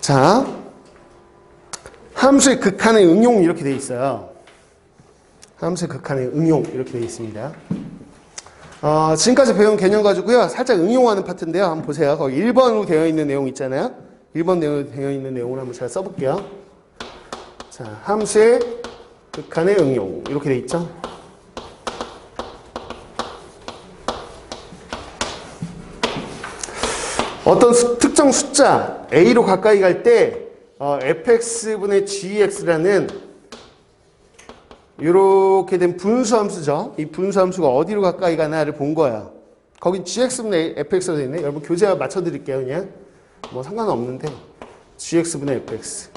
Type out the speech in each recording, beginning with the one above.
자, 함수의 극한의 응용 이렇게 돼 있어요. 함수의 극한의 응용 이렇게 돼 있습니다. 지금까지 배운 개념 가지고요. 살짝 응용하는 파트인데요. 한번 보세요. 거기 1번으로 되어 있는 내용 있잖아요. 1번 되어 있는 내용을 한번 제가 써볼게요. 자, 함수의 극한의 응용 이렇게 돼 있죠. 어떤 특정 숫자 A로 가까이 갈 때 fx분의 gx라는 이렇게 된 분수함수죠. 이 분수함수가 어디로 가까이 가나를 본 거야. 거긴 gx분의 fx가 되어 있네. 여러분 교재와 맞춰드릴게요. 그냥 뭐 상관없는데 gx분의 fx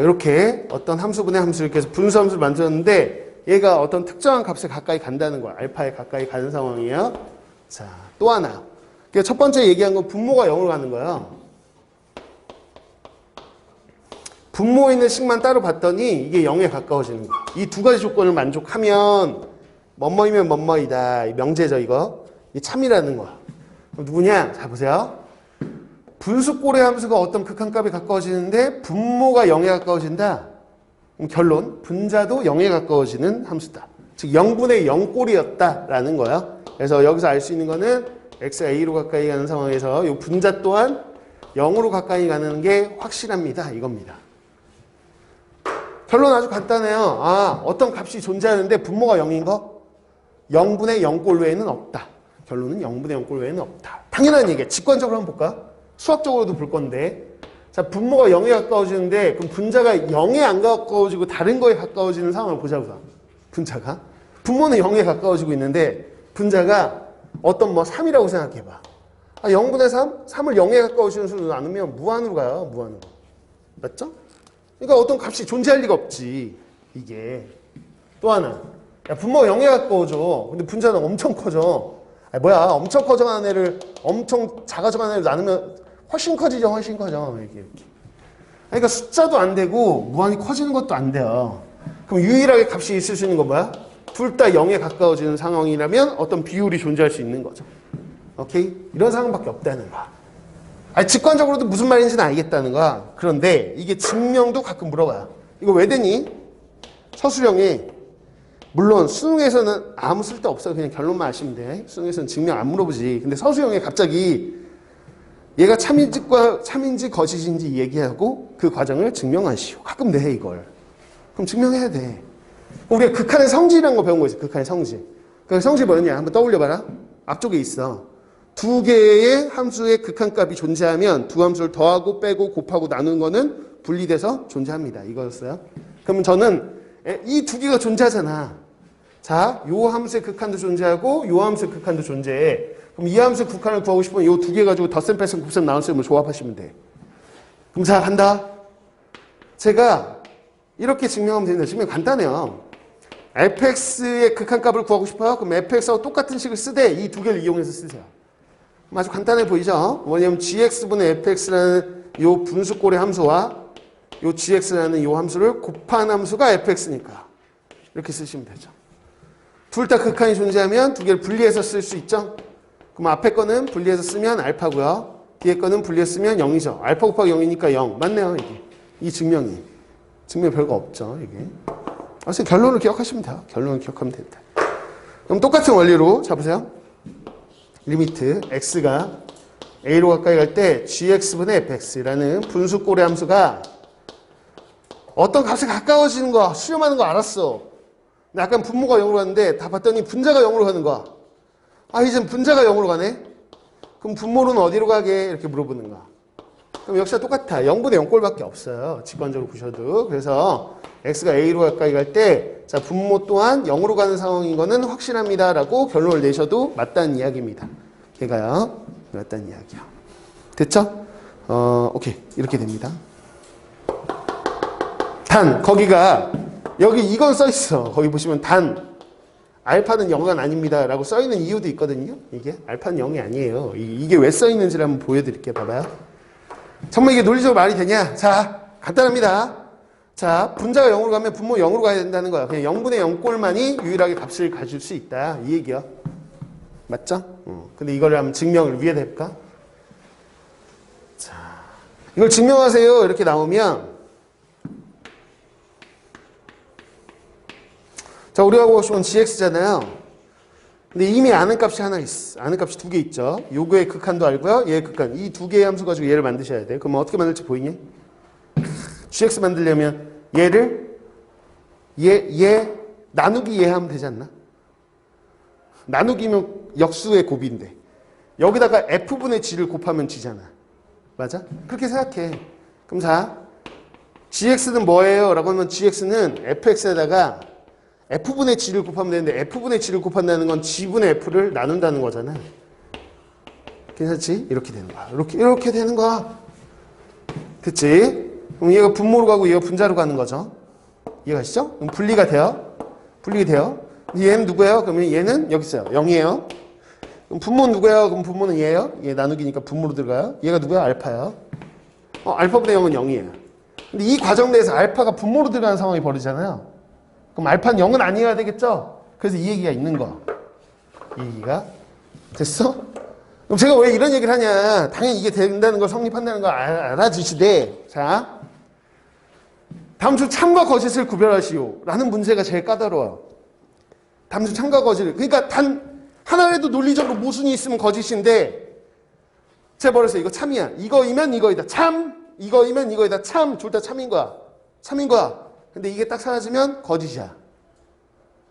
이렇게 어떤 함수분의 함수를 이렇게 해서 분수함수를 만들었는데 얘가 어떤 특정한 값에 가까이 간다는 거야. 알파에 가까이 가는 상황이에요. 자, 또 하나. 첫 번째 얘기한 건 분모가 0으로 가는 거예요. 분모 있는 식만 따로 봤더니 이게 0에 가까워지는 거야. 이 두 가지 조건을 만족하면 뭐뭐이면 뭐뭐이다. 명제죠, 이거. 이 참이라는 거야. 그럼 누구냐? 자, 보세요. 분수꼴의 함수가 어떤 극한값에 가까워지는데 분모가 0에 가까워진다. 그럼 결론, 분자도 0에 가까워지는 함수다. 즉 0분의 0꼴이었다라는 거예요. 그래서 여기서 알 수 있는 거는 x가 a로 가까이 가는 상황에서 이 분자 또한 0으로 가까이 가는 게 확실합니다. 이겁니다. 결론 아주 간단해요. 어떤 값이 존재하는데 분모가 0인 거? 0분의 0꼴 외에는 없다. 결론은 0분의 0꼴 외에는 없다. 당연한 얘기야. 직관적으로 한번 볼까? 수학적으로도 볼 건데. 자, 분모가 0에 가까워지는데 그럼 분자가 0에 안 가까워지고 다른 거에 가까워지는 상황을 보자고요. 분자가. 분모는 0에 가까워지고 있는데 분자가 어떤 뭐 3이라고 생각해봐. 0분의 3? 3을 0에 가까워지는 수로 나누면 무한으로 가요. 무한으로. 맞죠? 그러니까 어떤 값이 존재할 리가 없지. 이게. 또 하나. 야, 분모가 0에 가까워져. 근데 분자는 엄청 커져. 엄청 커져가는 애를 엄청 작아져가는 애를 나누면 훨씬 커지죠. 훨씬 커져. 이렇게. 그러니까 숫자도 안 되고 무한히 커지는 것도 안 돼요. 그럼 유일하게 값이 있을 수 있는 건 뭐야? 둘 다 0에 가까워지는 상황이라면 어떤 비율이 존재할 수 있는 거죠. 오케이? 이런 상황밖에 없다는 거야. 직관적으로도 무슨 말인지는 알겠다는 거야. 그런데 이게 증명도 가끔 물어봐요. 이거 왜 되니? 서술형이 물론 수능에서는 아무 쓸데 없어요. 그냥 결론만 아시면 돼. 수능에서는 증명 안 물어보지. 근데 서술형에 갑자기 얘가 참인지 거짓인지 얘기하고 그 과정을 증명하시오. 가끔 내 이걸. 그럼 증명해야 돼. 우리가 극한의 성질이라는 거 배운 거 있어. 극한의 성질. 그 성질이 뭐였냐? 한번 떠올려봐라. 앞쪽에 있어. 두 개의 함수의 극한값이 존재하면 두 함수를 더하고 빼고 곱하고 나누는 거는 분리돼서 존재합니다. 이거였어요. 그러면 저는 이 두 개가 존재하잖아. 자, 요 함수의 극한도 존재하고 요 함수의 극한도 존재해. 그럼 이 함수의 극한을 구하고 싶으면 요 두 개 가지고 덧셈, 뺄셈, 곱셈, 나눗셈을 조합하시면 돼. 그럼 자, 간다. 제가 이렇게 증명하면 됩니다. 증명 간단해요. fx의 극한값을 구하고 싶어요? 그럼 fx하고 똑같은 식을 쓰되 이 두 개를 이용해서 쓰세요. 아주 간단해 보이죠? 뭐냐면 gx분의 fx라는 요 분수꼴의 함수와 요 gx라는 요 함수를 곱한 함수가 fx니까 이렇게 쓰시면 되죠. 둘 다 극한이 존재하면 두 개를 분리해서 쓸 수 있죠? 그럼 앞에 거는 분리해서 쓰면 알파고요. 뒤에 거는 분리해서 쓰면 0이죠. 알파 곱하기 0이니까 0. 맞네요, 이게. 이 증명이. 증명 별거 없죠, 이게. 그래서 결론을 기억하시면 돼요. 결론을 기억하면 됩니다. 그럼 똑같은 원리로, 자, 보세요. 리미트 x가 a로 가까이 갈 때 gx분의 fx라는 분수꼴의 함수가 어떤 값에 가까워지는 거야. 수렴하는 거 알았어. 근데 약간 분모가 0으로 가는데 다 봤더니 분자가 0으로 가는 거야. 이젠 분자가 0으로 가네? 그럼 분모로는 어디로 가게? 이렇게 물어보는 거야. 그럼 역시나 똑같아. 0분의 0꼴밖에 없어요. 직관적으로 보셔도. 그래서 x가 a로 가까이 갈 때 자, 분모 또한 0으로 가는 상황인 거는 확실합니다. 라고 결론을 내셔도 맞다는 이야기입니다. 걔가요. 맞다는 이야기야. 됐죠? 오케이. 이렇게 됩니다. 단, 거기가 여기 이건 써있어. 거기 보시면 단 알파는 0은 아닙니다. 라고 써있는 이유도 있거든요. 이게 알파는 0이 아니에요. 이게 왜 써있는지를 한번 보여드릴게요. 봐봐요. 정말 이게 논리적으로 말이 되냐? 자, 간단합니다. 자, 분자가 0으로 가면 분모 0으로 가야 된다는 거야. 그냥 0분의 0꼴만이 유일하게 값을 가질 수 있다. 이 얘기야. 맞죠? 근데 이거를 한번 증명을 위에다 해볼까? 자, 이걸 증명하세요 이렇게 나오면 자 우리가 하고 싶은 gx잖아요. 근데 이미 아는 값이 하나 있어. 아는 값이 두 개 있죠. 요거의 극한도 알고요. 얘의 극한. 이 두 개의 함수 가지고 얘를 만드셔야 돼요. 그럼 어떻게 만들지 보이니? gx 만들려면 얘를 얘 나누기 얘 하면 되지 않나? 나누기면 역수의 곱인데 여기다가 f분의 g를 곱하면 g잖아. 맞아? 그렇게 생각해. 그럼 자 gx는 뭐예요? 라고 하면 gx는 fx에다가 f분의 g를 곱하면 되는데 f분의 g를 곱한다는 건 g분의 f를 나눈다는 거잖아. 괜찮지? 이렇게 되는 거야. 이렇게 되는 거야. 됐지? 그럼 얘가 분모로 가고 얘가 분자로 가는 거죠. 이해가시죠? 그럼 분리가 돼요. 분리가 돼요. 얘는 누구예요? 그러면 얘는 여기 있어요. 0이에요. 그럼 분모는 누구예요? 그럼 분모는 얘예요. 얘 나누기니까 분모로 들어가요. 얘가 누구야? 알파예요. 알파분의 0은 0이에요. 근데 이 과정 내에서 알파가 분모로 들어가는 상황이 벌어지잖아요. 그럼 알파는 0은 아니어야 되겠죠? 그래서 이 얘기가 있는 거. 이 얘기가. 됐어? 그럼 제가 왜 이런 얘기를 하냐. 당연히 이게 된다는 걸 성립한다는 걸 알아주시되 자 다음 중 참과 거짓을 구별하시오 라는 문제가 제일 까다로워요. 다음 중 참과 거짓을. 그러니까 단 하나라도 논리적으로 모순이 있으면 거짓인데 제가 버렸어요. 이거 참이야. 이거이면 이거이다. 참. 이거이면 이거이다. 참. 둘 다 참인 거야. 참인 거야. 근데 이게 딱 사라지면 거짓이야.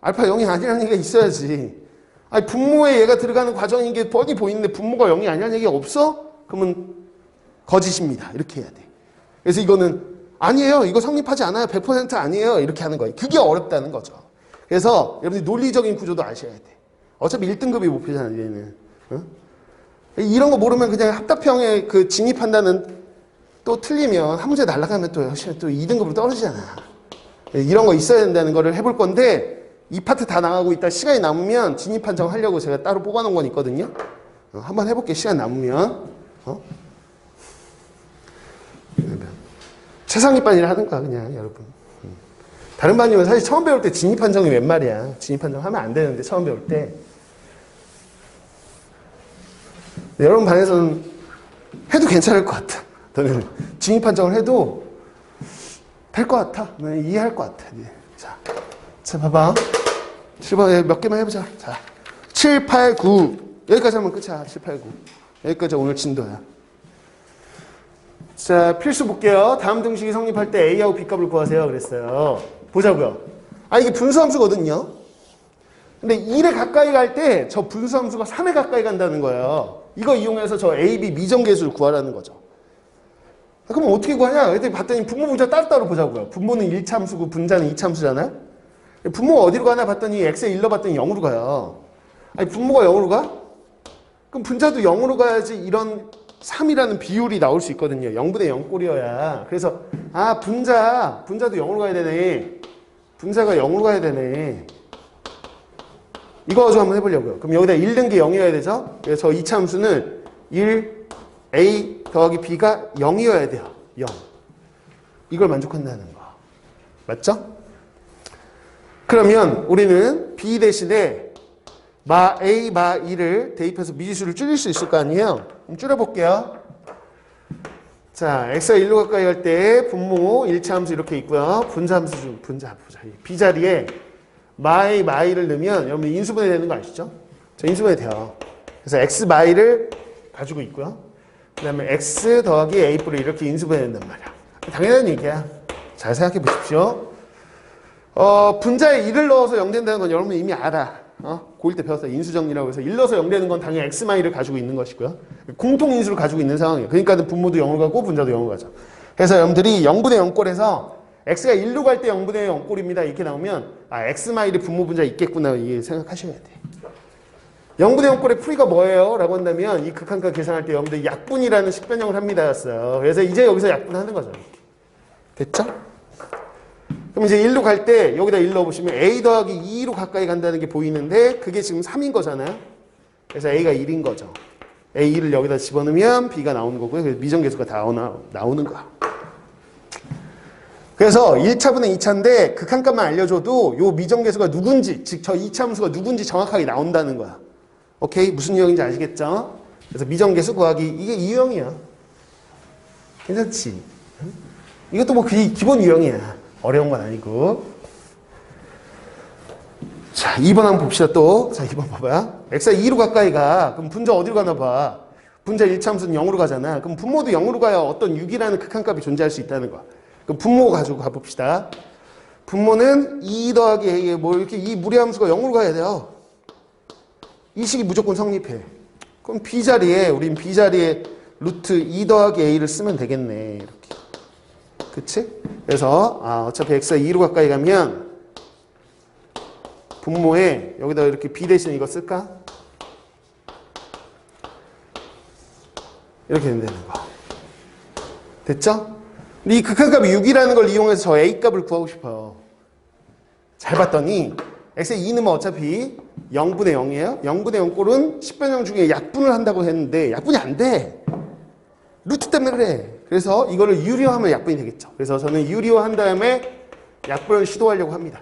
알파 0이 아니라는 얘기가 있어야지. 아니 분모에 얘가 들어가는 과정인 게 뻔히 보이는데 분모가 0이 아니라는 얘기가 없어? 그러면 거짓입니다. 이렇게 해야 돼. 그래서 이거는 아니에요. 이거 성립하지 않아요. 100% 아니에요. 이렇게 하는 거예요. 그게 어렵다는 거죠. 그래서 여러분이 논리적인 구조도 아셔야 돼. 어차피 1등급이 목표잖아, 얘는. 어? 이런 거 모르면 그냥 합답형에 그 진입한다는 또 틀리면 한 문제 날아가면 또 2등급으로 떨어지잖아. 이런 거 있어야 된다는 거를 해볼 건데 이 파트 다 나가고 있다 시간이 남으면 진입 판정 하려고 제가 따로 뽑아놓은 건 있거든요. 한번 해볼게. 시간 남으면. 최상위 반이라 하든가 그냥 여러분. 다른 반이면 사실 처음 배울 때 진입 판정이 웬 말이야. 진입 판정 하면 안 되는데 처음 배울 때. 여러분 반에서는 해도 괜찮을 것 같아. 너는 진입 판정을 해도 될 것 같아. 이해할 것 같아. 자, 봐봐. 7번 몇 개만 해보자. 자, 7, 8, 9. 여기까지 하면 끝이야. 7, 8, 9. 여기까지 오늘 진도야. 자, 필수 볼게요. 다음 등식이 성립할 때 A하고 B값을 구하세요. 그랬어요. 보자고요. 이게 분수함수거든요. 근데 1에 가까이 갈 때 저 분수함수가 3에 가까이 간다는 거예요. 이거 이용해서 저 A, B 미정계수를 구하라는 거죠. 그럼 어떻게 구하냐? 그랬더니 봤더니 분모 분자 따로따로 보자고요. 분모는 1참수고 분자는 2참수잖아요. 분모가 어디로 가나 봤더니 x에 1로 봤더니 0으로 가요. 아니 분모가 0으로 가? 그럼 분자도 0으로 가야지 이런 3이라는 비율이 나올 수 있거든요. 0분의 0 꼴이어야. 그래서 분자도 0으로 가야 되네. 분자가 0으로 가야 되네. 이거 가지고 한번 해보려고요. 그럼 여기다 1 든 게 0이어야 되죠? 그래서 이 참수는 1 a 더하기 b가 0이어야 돼요. 0. 이걸 만족한다는 거. 맞죠? 그러면 우리는 b 대신에 마 a, 마 2를 대입해서 미지수를 줄일 수 있을 거 아니에요? 그럼 줄여볼게요. 자, x가 1로 가까이 갈 때 분모 1차 함수 이렇게 있고요. 분자 함수 중 분자 보자. b 자리에 마 a, 마 2를 넣으면 여러분 인수분해 되는 거 아시죠? 저 인수분해 돼요. 그래서 x 마 2를 가지고 있고요. 그 다음에 x 더하기 a 뿔을 이렇게 인수분해 된단 말이야. 당연한 얘기야. 잘 생각해 보십시오. 분자에 1을 넣어서 0 된다는 건 여러분 이미 알아. 고1 때 배웠어요. 인수정리라고 해서 1 넣어서 0 되는 건 당연히 x마이를 가지고 있는 것이고요. 공통인수를 가지고 있는 상황이에요. 그러니까 분모도 0으로 가고 분자도 0으로 가죠. 그래서 여러분들이 0분의 0꼴에서 x가 1로 갈 때 0분의 0꼴입니다. 이렇게 나오면 x마이를 분모 분자 있겠구나 이게 생각하셔야 돼. 0분의 0꼴의 풀이가 뭐예요? 라고 한다면 이 극한값 계산할 때 여러분들 약분이라는 식변형을 합니다. 그래서 이제 여기서 약분하는 거죠. 됐죠? 그럼 이제 1로 갈 때 여기다 1 넣어보시면 a 더하기 2로 가까이 간다는 게 보이는데 그게 지금 3인 거잖아요. 그래서 a가 1인 거죠. a2를 여기다 집어넣으면 b가 나오는 거고요. 그래서 미정계수가 다 나오는 거야. 그래서 1차분의 2차인데 극한값만 알려줘도 요 미정계수가 누군지, 즉 저 2차 함수가 누군지 정확하게 나온다는 거야. 오케이? 무슨 유형인지 아시겠죠? 그래서 미정계수 구하기 이게 이 유형이야. 괜찮지? 이것도 뭐 기본 유형이야. 어려운 건 아니고. 자, 2번 한번 봅시다 또. 자, 2번 봐봐. x가 2로 가까이 가. 그럼 분자 어디로 가나 봐. 분자 1차함수는 0으로 가잖아. 그럼 분모도 0으로 가야 어떤 6이라는 극한값이 존재할 수 있다는 거야. 그럼 분모 가지고 가봅시다. 분모는 2 더하기 a에 뭐 이렇게 이 무리함수가 0으로 가야 돼요. 이 식이 무조건 성립해. 그럼 b자리에 우린 b자리에 루트 2 더하기 a를 쓰면 되겠네. 이렇게. 그치? 그래서 어차피 x가 2로 가까이 가면 분모에 여기다 이렇게 b 대신에 이거 쓸까? 이렇게 된다는 거. 됐죠? 근데 이 극한값이 6이라는 걸 이용해서 저 a 값을 구하고 싶어요. 잘 봤더니 x의 2는 어차피 0분의 0이에요. 0분의 0 꼴은 10변형 중에 약분을 한다고 했는데 약분이 안 돼. 루트 때문에 그래. 그래서 이거를 유리화하면 약분이 되겠죠. 그래서 저는 유리화한 다음에 약분을 시도하려고 합니다.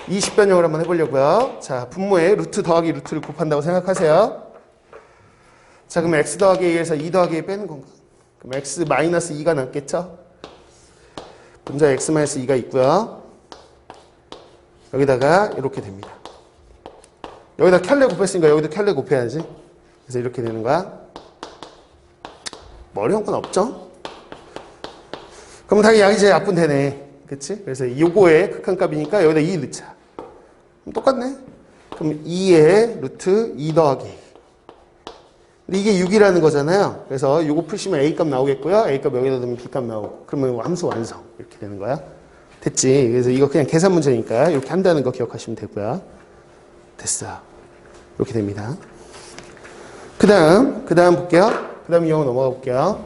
20변형을 한번 해보려고요. 자, 분모에 루트 더하기 루트를 곱한다고 생각하세요. 자, 그럼 x 더하기 a에서 2 더하기 a 빼는 건가? 그럼 x 마이너스 2가 남겠죠? 분자 x 마이너스 2가 있고요. 여기다가 이렇게 됩니다. 여기다 켤레 곱했으니까 여기도 켤레 곱해야지. 그래서 이렇게 되는 거야. 뭐 어려운 건 없죠? 그럼 당연히 이제 약분 되네. 그치? 그래서 요거의 극한값이니까 여기다 2 넣자. 똑같네. 그럼 2의 루트 2 더하기. 근데 이게 6이라는 거잖아요. 그래서 요거 푸시면 A값 나오겠고요. A값 여기다 넣으면 B값 나오고. 그러면 함수 완성. 이렇게 되는 거야. 됐지? 그래서 이거 그냥 계산 문제니까 이렇게 한다는 거 기억하시면 되고요. 됐어. 이렇게 됩니다. 그 다음 볼게요. 그 다음 유형 넘어가 볼게요.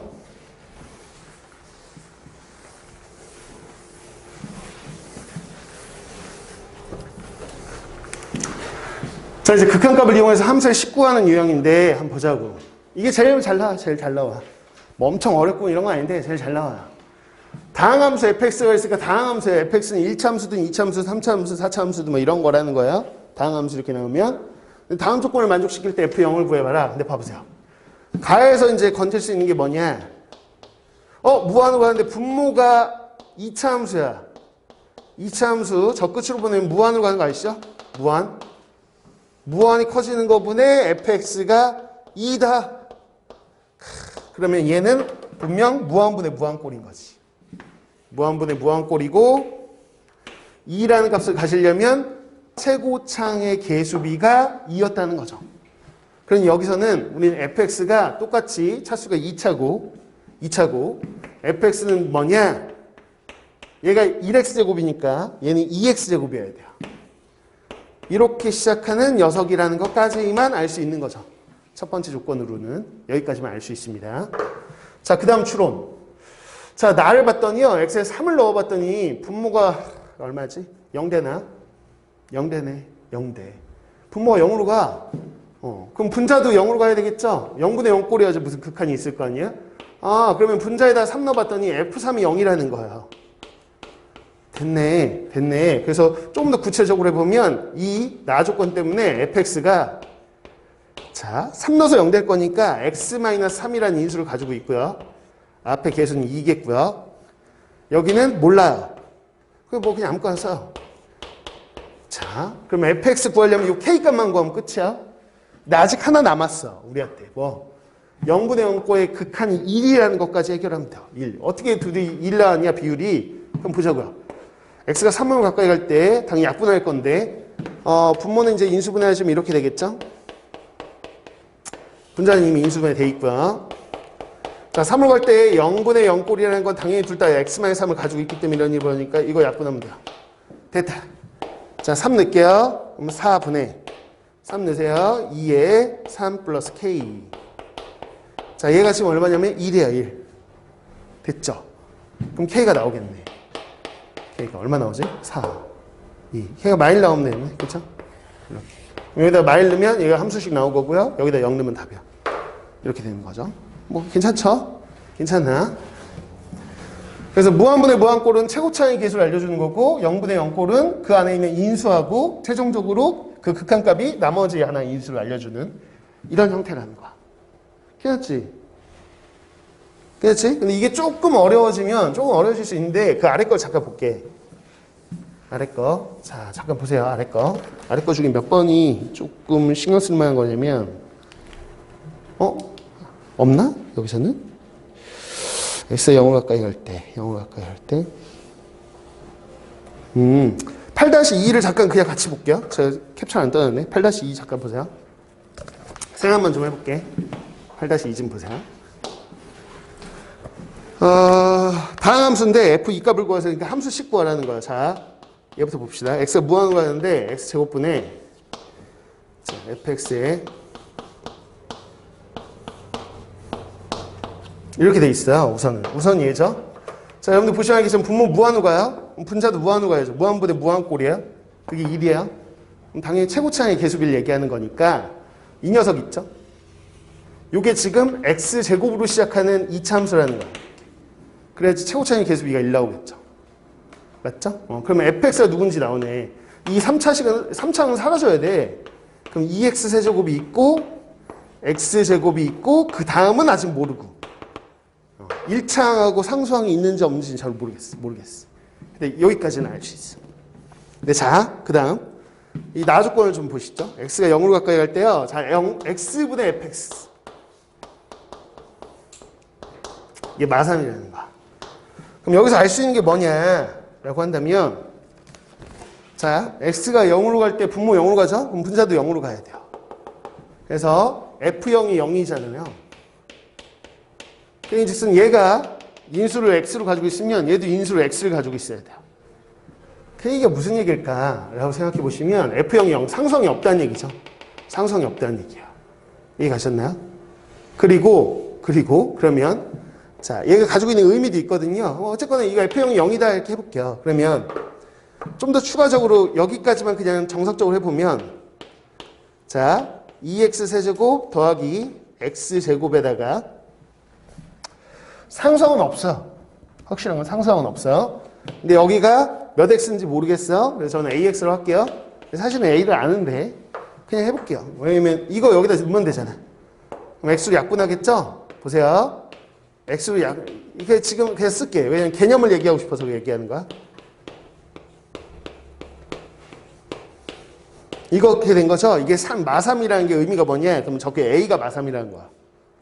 자, 이제 극한값을 이용해서 함수의 식구하는 유형인데 한번 보자고. 이게 제일 잘 나와. 제일 잘 나와. 뭐 엄청 어렵고 이런 건 아닌데 제일 잘 나와요. 다항함수 fx가 있으니까 다항함수에 fx는 1차함수든 2차함수, 3차함수, 4차함수든 뭐 이런 거라는 거예요. 다항함수 이렇게 나오면. 다음 조건을 만족시킬 때 f0을 구해봐라. 근데 봐보세요. 가에서 이제 건질 수 있는 게 뭐냐. 무한으로 가는데 분모가 2차함수야. 2차함수 저 끝으로 보내면 무한으로 가는 거 아시죠? 무한. 무한이 커지는 거분에 fx가 2다. 그러면 얘는 분명 무한분의 무한꼴인 거지. 무한분의 무한꼴이고 2라는 값을 가시려면 최고창의 계수비가 2였다는 거죠. 그럼 여기서는 우리는 fx가 똑같이 차수가 2차고 fx는 뭐냐? 얘가 1x제곱이니까 얘는 2x제곱이어야 돼요. 이렇게 시작하는 녀석이라는 것까지만 알 수 있는 거죠. 첫 번째 조건으로는 여기까지만 알 수 있습니다. 자, 그 다음 추론. 자, 나를 봤더니요. x에 3을 넣어봤더니 분모가 얼마지? 0되나? 0되네. 0대. 분모가 0으로 가. 그럼 분자도 0으로 가야 되겠죠? 0분의 0 꼴이어야지 무슨 극한이 있을 거 아니야? 그러면 분자에다 3 넣어봤더니 f3이 0이라는 거예요. 됐네. 그래서 조금 더 구체적으로 해보면 이 나 조건 때문에 fx가 자, 3 넣어서 0 될 거니까 x-3이라는 인수를 가지고 있고요. 앞에 계수는 2겠고요. 여기는 몰라요. 그럼 뭐 그냥 아무거나 써요. 자, 그럼 fx 구하려면 이 k값만 구하면 끝이야. 근데 아직 하나 남았어. 우리한테. 뭐 0분의 0거의 극한이 1이라는 것까지 해결하면 돼요. 1. 어떻게 둘이 1 나왔냐 비율이. 그럼 보자고요. x가 3으로 가까이 갈 때 당연히 약분할 건데 분모는 이제 인수분해하시면 이렇게 되겠죠? 분자는 이미 인수분해 돼 있고요. 자, 3으로 갈 때 0분의 0 꼴이라는 건 당연히 둘 다 x-3을 가지고 있기 때문에 이런 일이 보니까 이거 약분하면 돼요. 됐다. 자, 3 넣을게요. 그럼 4분의 3 넣으세요. 2에 3 플러스 k. 자, 얘가 지금 얼마냐면 1이에요. 1. 됐죠? 그럼 k가 나오겠네. k가 얼마 나오지? 4. 2. k가 마일 나오면 되네. 그쵸? 이렇게. 여기다 마일 넣으면 얘가 함수씩 나온 거고요. 여기다 0 넣으면 답이야. 이렇게 되는 거죠. 뭐 괜찮죠? 괜찮나? 그래서 무한분의 무한꼴은 최고차의 계수를 알려주는 거고 0분의 0꼴은 그 안에 있는 인수하고 최종적으로 그 극한값이 나머지 하나의 인수를 알려주는 이런 형태라는 거야. 괜찮지? 그렇지? 근데 이게 조금 어려워질 수 있는데 그 아래 걸 잠깐 볼게. 아래 거. 자, 잠깐 보세요. 아래 거. 아래 거 중에 몇 번이 조금 신경 쓸 만한 거냐면 없나? 여기서는? X에 0을 가까이 갈 때. 0을 가까이 할 때. 8-2를 잠깐 그냥 같이 볼게요. 제가 캡처 안 떠났네. 8-2 잠깐 보세요. 생각만 좀 해볼게. 8-2 좀 보세요. 다항 함수인데 f 2값을 구해서 그러니까 함수씩 구하라는 거야. 자, 얘부터 봅시다. x가 무한으로 가는데 x 제곱분의 fx에 이렇게 돼 있어요. 우선 얘죠. 자, 여러분들 보시면 알겠지만 분모 무한으로 가요. 분자도 무한으로 가야죠. 무한분의 무한꼴이에요. 그게 1이에요. 그럼 당연히 최고차항의 개수비를 얘기하는 거니까 이 녀석 있죠. 요게 지금 x제곱으로 시작하는 2차 함수라는 거예요. 그래야지 최고차항의 개수비가 1 나오겠죠. 맞죠? 그러면 fx가 누군지 나오네. 이 3차항은 사라져야 돼. 그럼 2x 세제곱이 있고 x제곱이 있고 그 다음은 아직 모르고 1차항하고 상수항이 있는지 없는지는 잘 모르겠어. 근데 여기까지는 알 수 있어. 근데 자, 그 다음 이 나 조건을 좀 보시죠. x가 0으로 가까이 갈 때요. 자, x분의 fx 이게 마삼이라는 거야. 그럼 여기서 알 수 있는 게 뭐냐라고 한다면 자, x가 0으로 갈 때 분모 0으로 가죠? 그럼 분자도 0으로 가야 돼요. 그래서 f0이 0이잖아요. 그러니까 즉슨 얘가 인수를 x로 가지고 있으면 얘도 인수를 x를 가지고 있어야 돼요. 그 얘기가 무슨 얘기일까라고 생각해 보시면 f0이 0, 상수항이 없다는 얘기죠. 상수항이 없다는 얘기예요. 이해 가셨나요? 그리고 그러면 자, 얘가 가지고 있는 의미도 있거든요. 어쨌거나 이거 f0이 0이다 이렇게 해볼게요. 그러면 좀 더 추가적으로 여기까지만 그냥 정석적으로 해보면 자, 2x 세제곱 더하기 x제곱에다가 상수항은 없어. 확실한 건 상수항은 없어요. 근데 여기가 몇 x인지 모르겠어. 그래서 저는 ax로 할게요. 사실은 a를 아는데 그냥 해볼게요. 왜냐면 이거 여기다 넣으면 되잖아. 그럼 x로 약분하겠죠? 보세요. x로 이게 지금 그냥 쓸게. 왜냐면 개념을 얘기하고 싶어서 얘기하는 거야. 이렇게 된 거죠? 이게 마삼이라는 게 의미가 뭐냐? 그럼 저게 a가 마삼이라는 거야.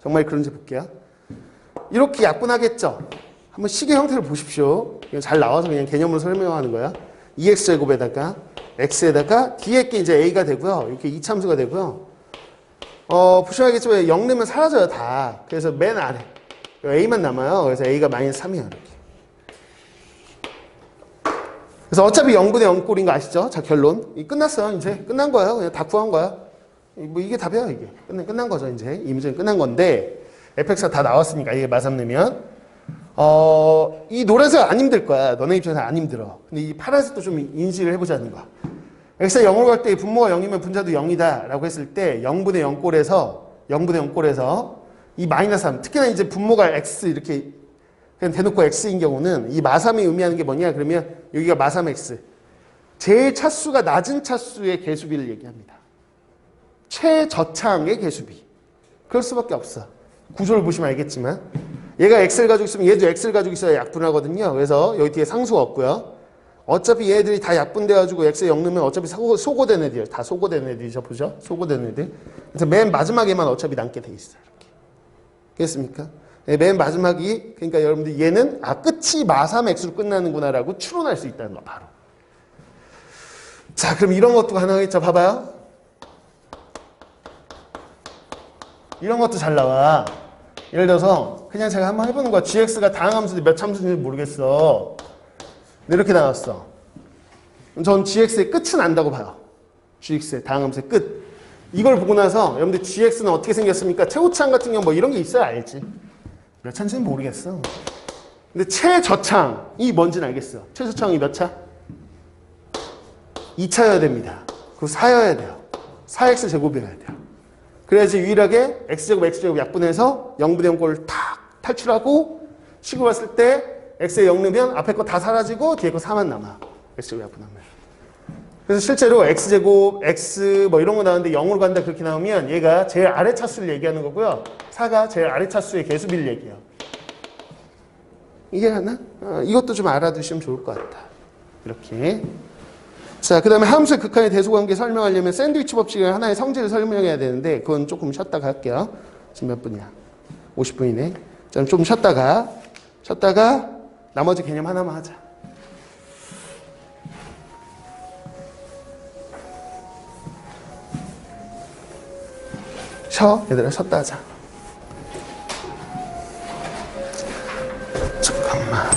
정말 그런지 볼게요. 이렇게 약분하겠죠? 한번 식의 형태를 보십시오. 잘 나와서 그냥 개념으로 설명하는 거야. 2x제곱에다가 x에다가 뒤에 게 이제 a가 되고요. 이렇게 이참수가 되고요. 보시면 알겠지만 0 넣으면 사라져요, 다. 그래서 맨 아래 a만 남아요. 그래서 a가 마이너스 3이에요. 이렇게. 그래서 어차피 0분의 0꼴인 거 아시죠? 자, 결론. 끝났어요. 이제 끝난 거예요. 그냥 다 구한 거야. 뭐 이게 답이에요, 이게. 끝난 거죠, 이제. 이 문제는 끝난 건데 fx가 다 나왔으니까 이게 마삼 넣으면 이 노란색 안 힘들 거야. 너네 입장에서 안 힘들어. 근데 이 파란색도 좀 인식을 해보자는 거야. x가 0으로 갈 때 분모가 0이면 분자도 0이다 라고 했을 때 0분의 0꼴에서 이 마이너스 3 특히나 이제 분모가 x 이렇게 그냥 대놓고 x인 경우는 이 마삼이 의미하는 게 뭐냐 그러면 여기가 마삼 x 제일 차수가 낮은 차수의 개수비를 얘기합니다. 최저차항의 개수비. 그럴 수밖에 없어. 구조를 보시면 알겠지만 얘가 x를 가지고 있으면 얘도 x를 가지고 있어야 약분하거든요. 그래서 여기 뒤에 상수가 없고요. 어차피 얘들이 다 약분돼가지고 x에 0 넣으면 어차피 소거된 애들 다 소거된 애들이죠. 보죠? 소거된 애들. 그래서 맨 마지막에만 어차피 남게 돼 있어요. 이렇게. 됐습니까? 네, 맨 마지막이 그러니까 여러분들 얘는 끝이 마삼 x로 끝나는구나라고 추론할 수 있다는 거 바로. 자, 그럼 이런 것도 가능하겠죠? 봐봐요. 이런 것도 잘 나와. 예를 들어서 그냥 제가 한번 해보는 거야. gx가 다항 함수인데 몇 참수인지 모르겠어. 근데 이렇게 나왔어. 전 gx의 끝은 안다고 봐요. gx의 다항 함수의 끝. 이걸 보고 나서 여러분들 gx는 어떻게 생겼습니까? 최고차항 같은 경우 뭐 이런 게 있어야 알지. 몇 차인지는 모르겠어. 근데 최저차항이 뭔지는 알겠어. 최저차항이 몇 차? 2차여야 됩니다. 그리고 4여야 돼요. 4x 제곱이어야 돼요. 그래야지 유일하게 x제곱 약분해서 0분의 0꼴을 탁 탈출하고 식을 봤을 때 x에 0 넣으면 앞에 거 다 사라지고 뒤에 거 4만 남아. x제곱 약분하면. 그래서 실제로 x제곱, x 뭐 이런 거 나오는데 0으로 간다 그렇게 나오면 얘가 제일 아래 차수를 얘기하는 거고요. 4가 제일 아래 차수의 개수비를 얘기해요. 이게 하나? 이것도 좀 알아두시면 좋을 것 같다. 이렇게. 자, 그 다음에 함수의 극한의 대소관계 설명하려면 샌드위치 법칙의 하나의 성질을 설명해야 되는데 그건 조금 쉬었다가 할게요. 지금 몇 분이야? 50분이네. 자, 좀 쉬었다가 나머지 개념 하나만 하자. 쉬어. 얘들아, 쉬었다 하자. 잠깐만.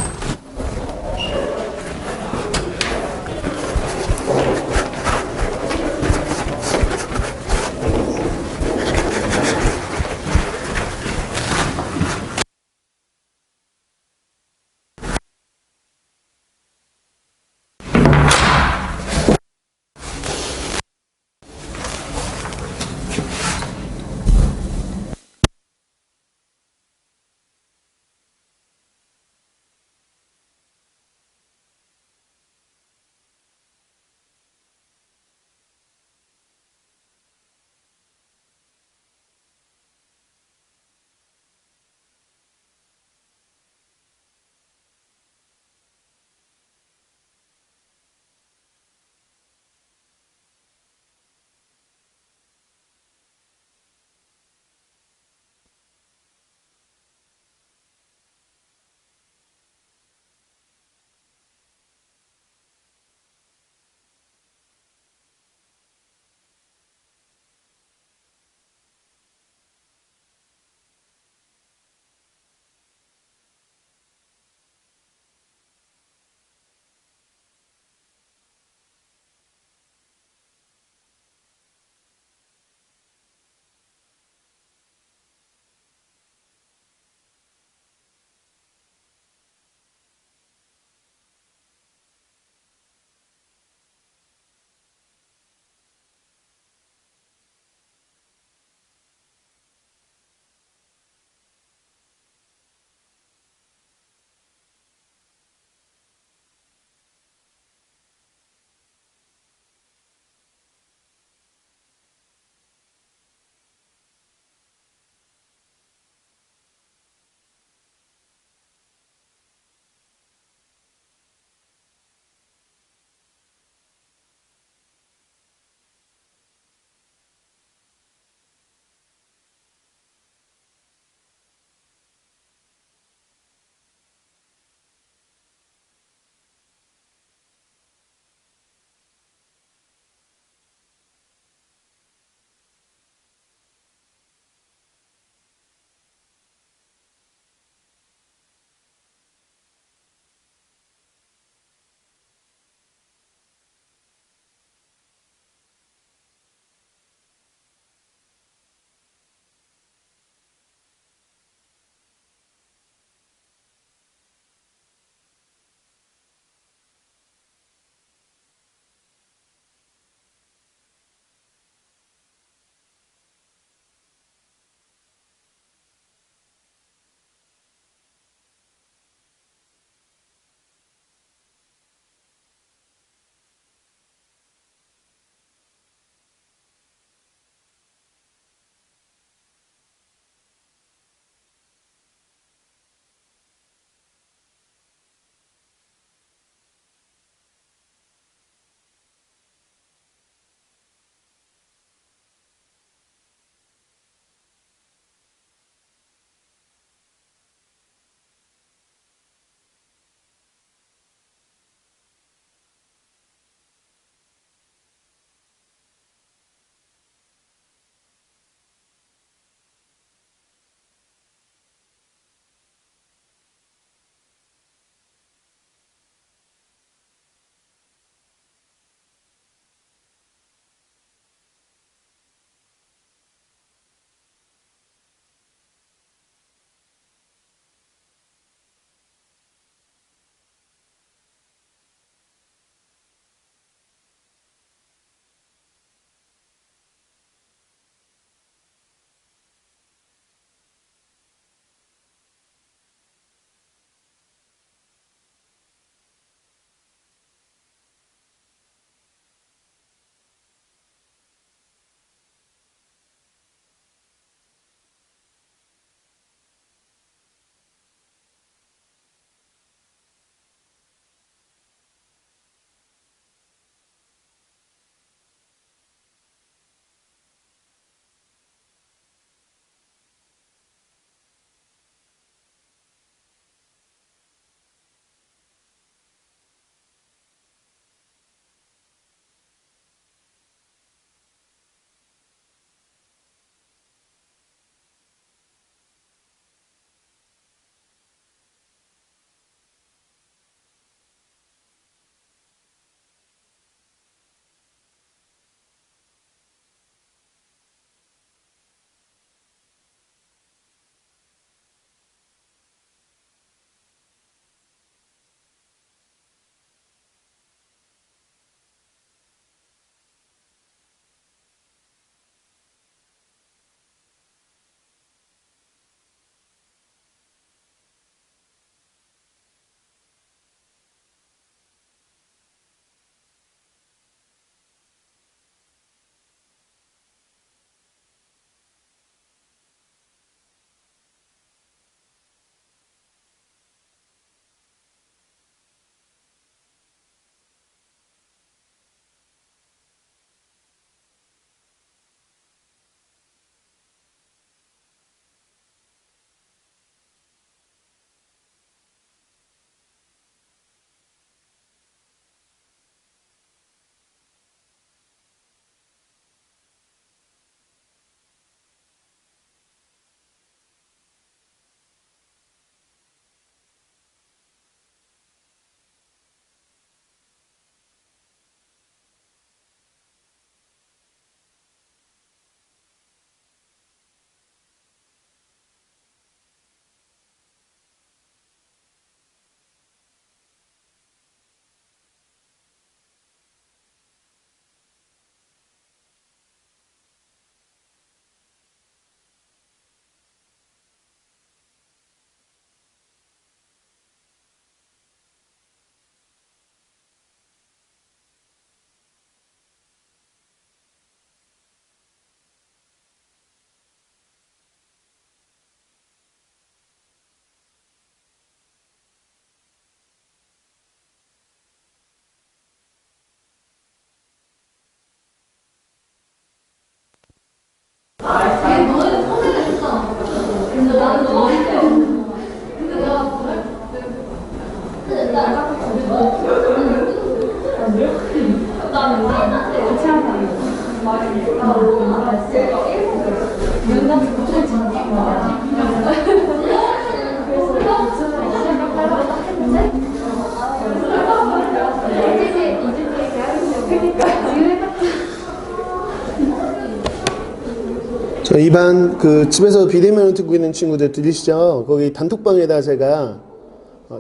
이반 그 집에서 비대면으로 듣고 있는 친구들 들리시죠? 거기 단톡방에다 제가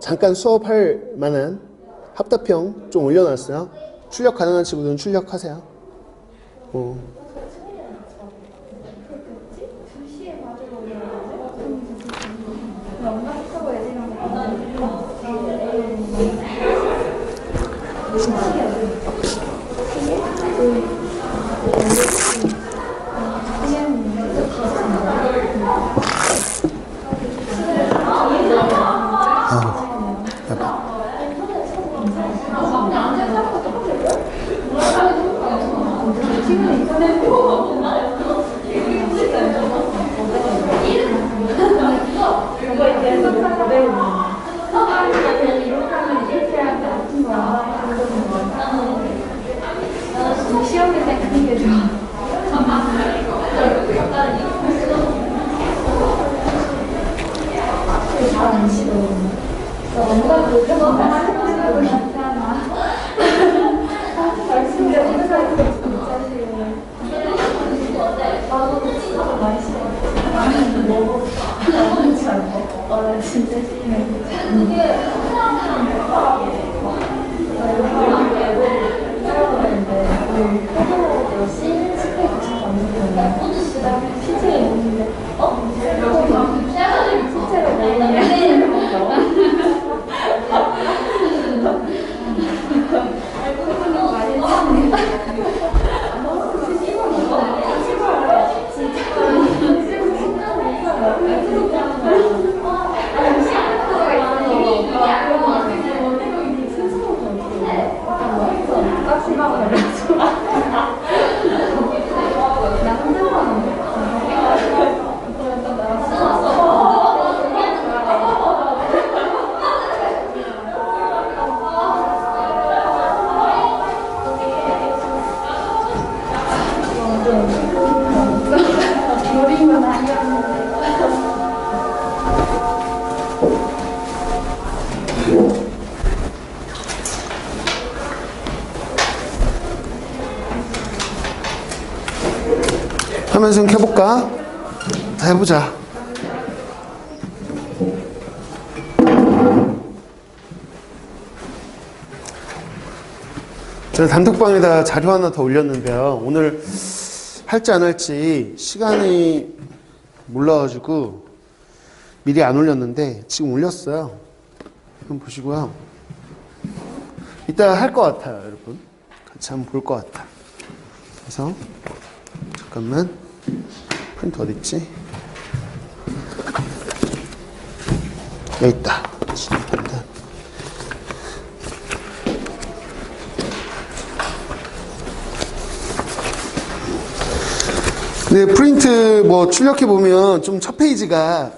잠깐 수업할 만한 합답형 좀 올려놨어요. 출력 가능한 친구들은 출력하세요. 시험을 때 하는 게 좋아. 뭔가 그런 거 하고 있잖아. 진짜 이런 사람이 진짜 싫어. 나도 진짜 많이 싫어. 너무 잘 먹어. 나 진짜 싫어. 화면 좀 켜볼까? 자, 해보자. 제가 단톡방에다 자료 하나 더 올렸는데요. 오늘 할지 안 할지 시간이 몰라가지고 미리 안 올렸는데 지금 올렸어요. 한번 보시고요. 이따 할 것 같아요, 여러분. 같이 한번 볼 것 같아. 그래서 잠깐만. 프린트 어디 있지? 여기 있다. 네, 프린트 뭐 출력해 보면 좀 첫 페이지가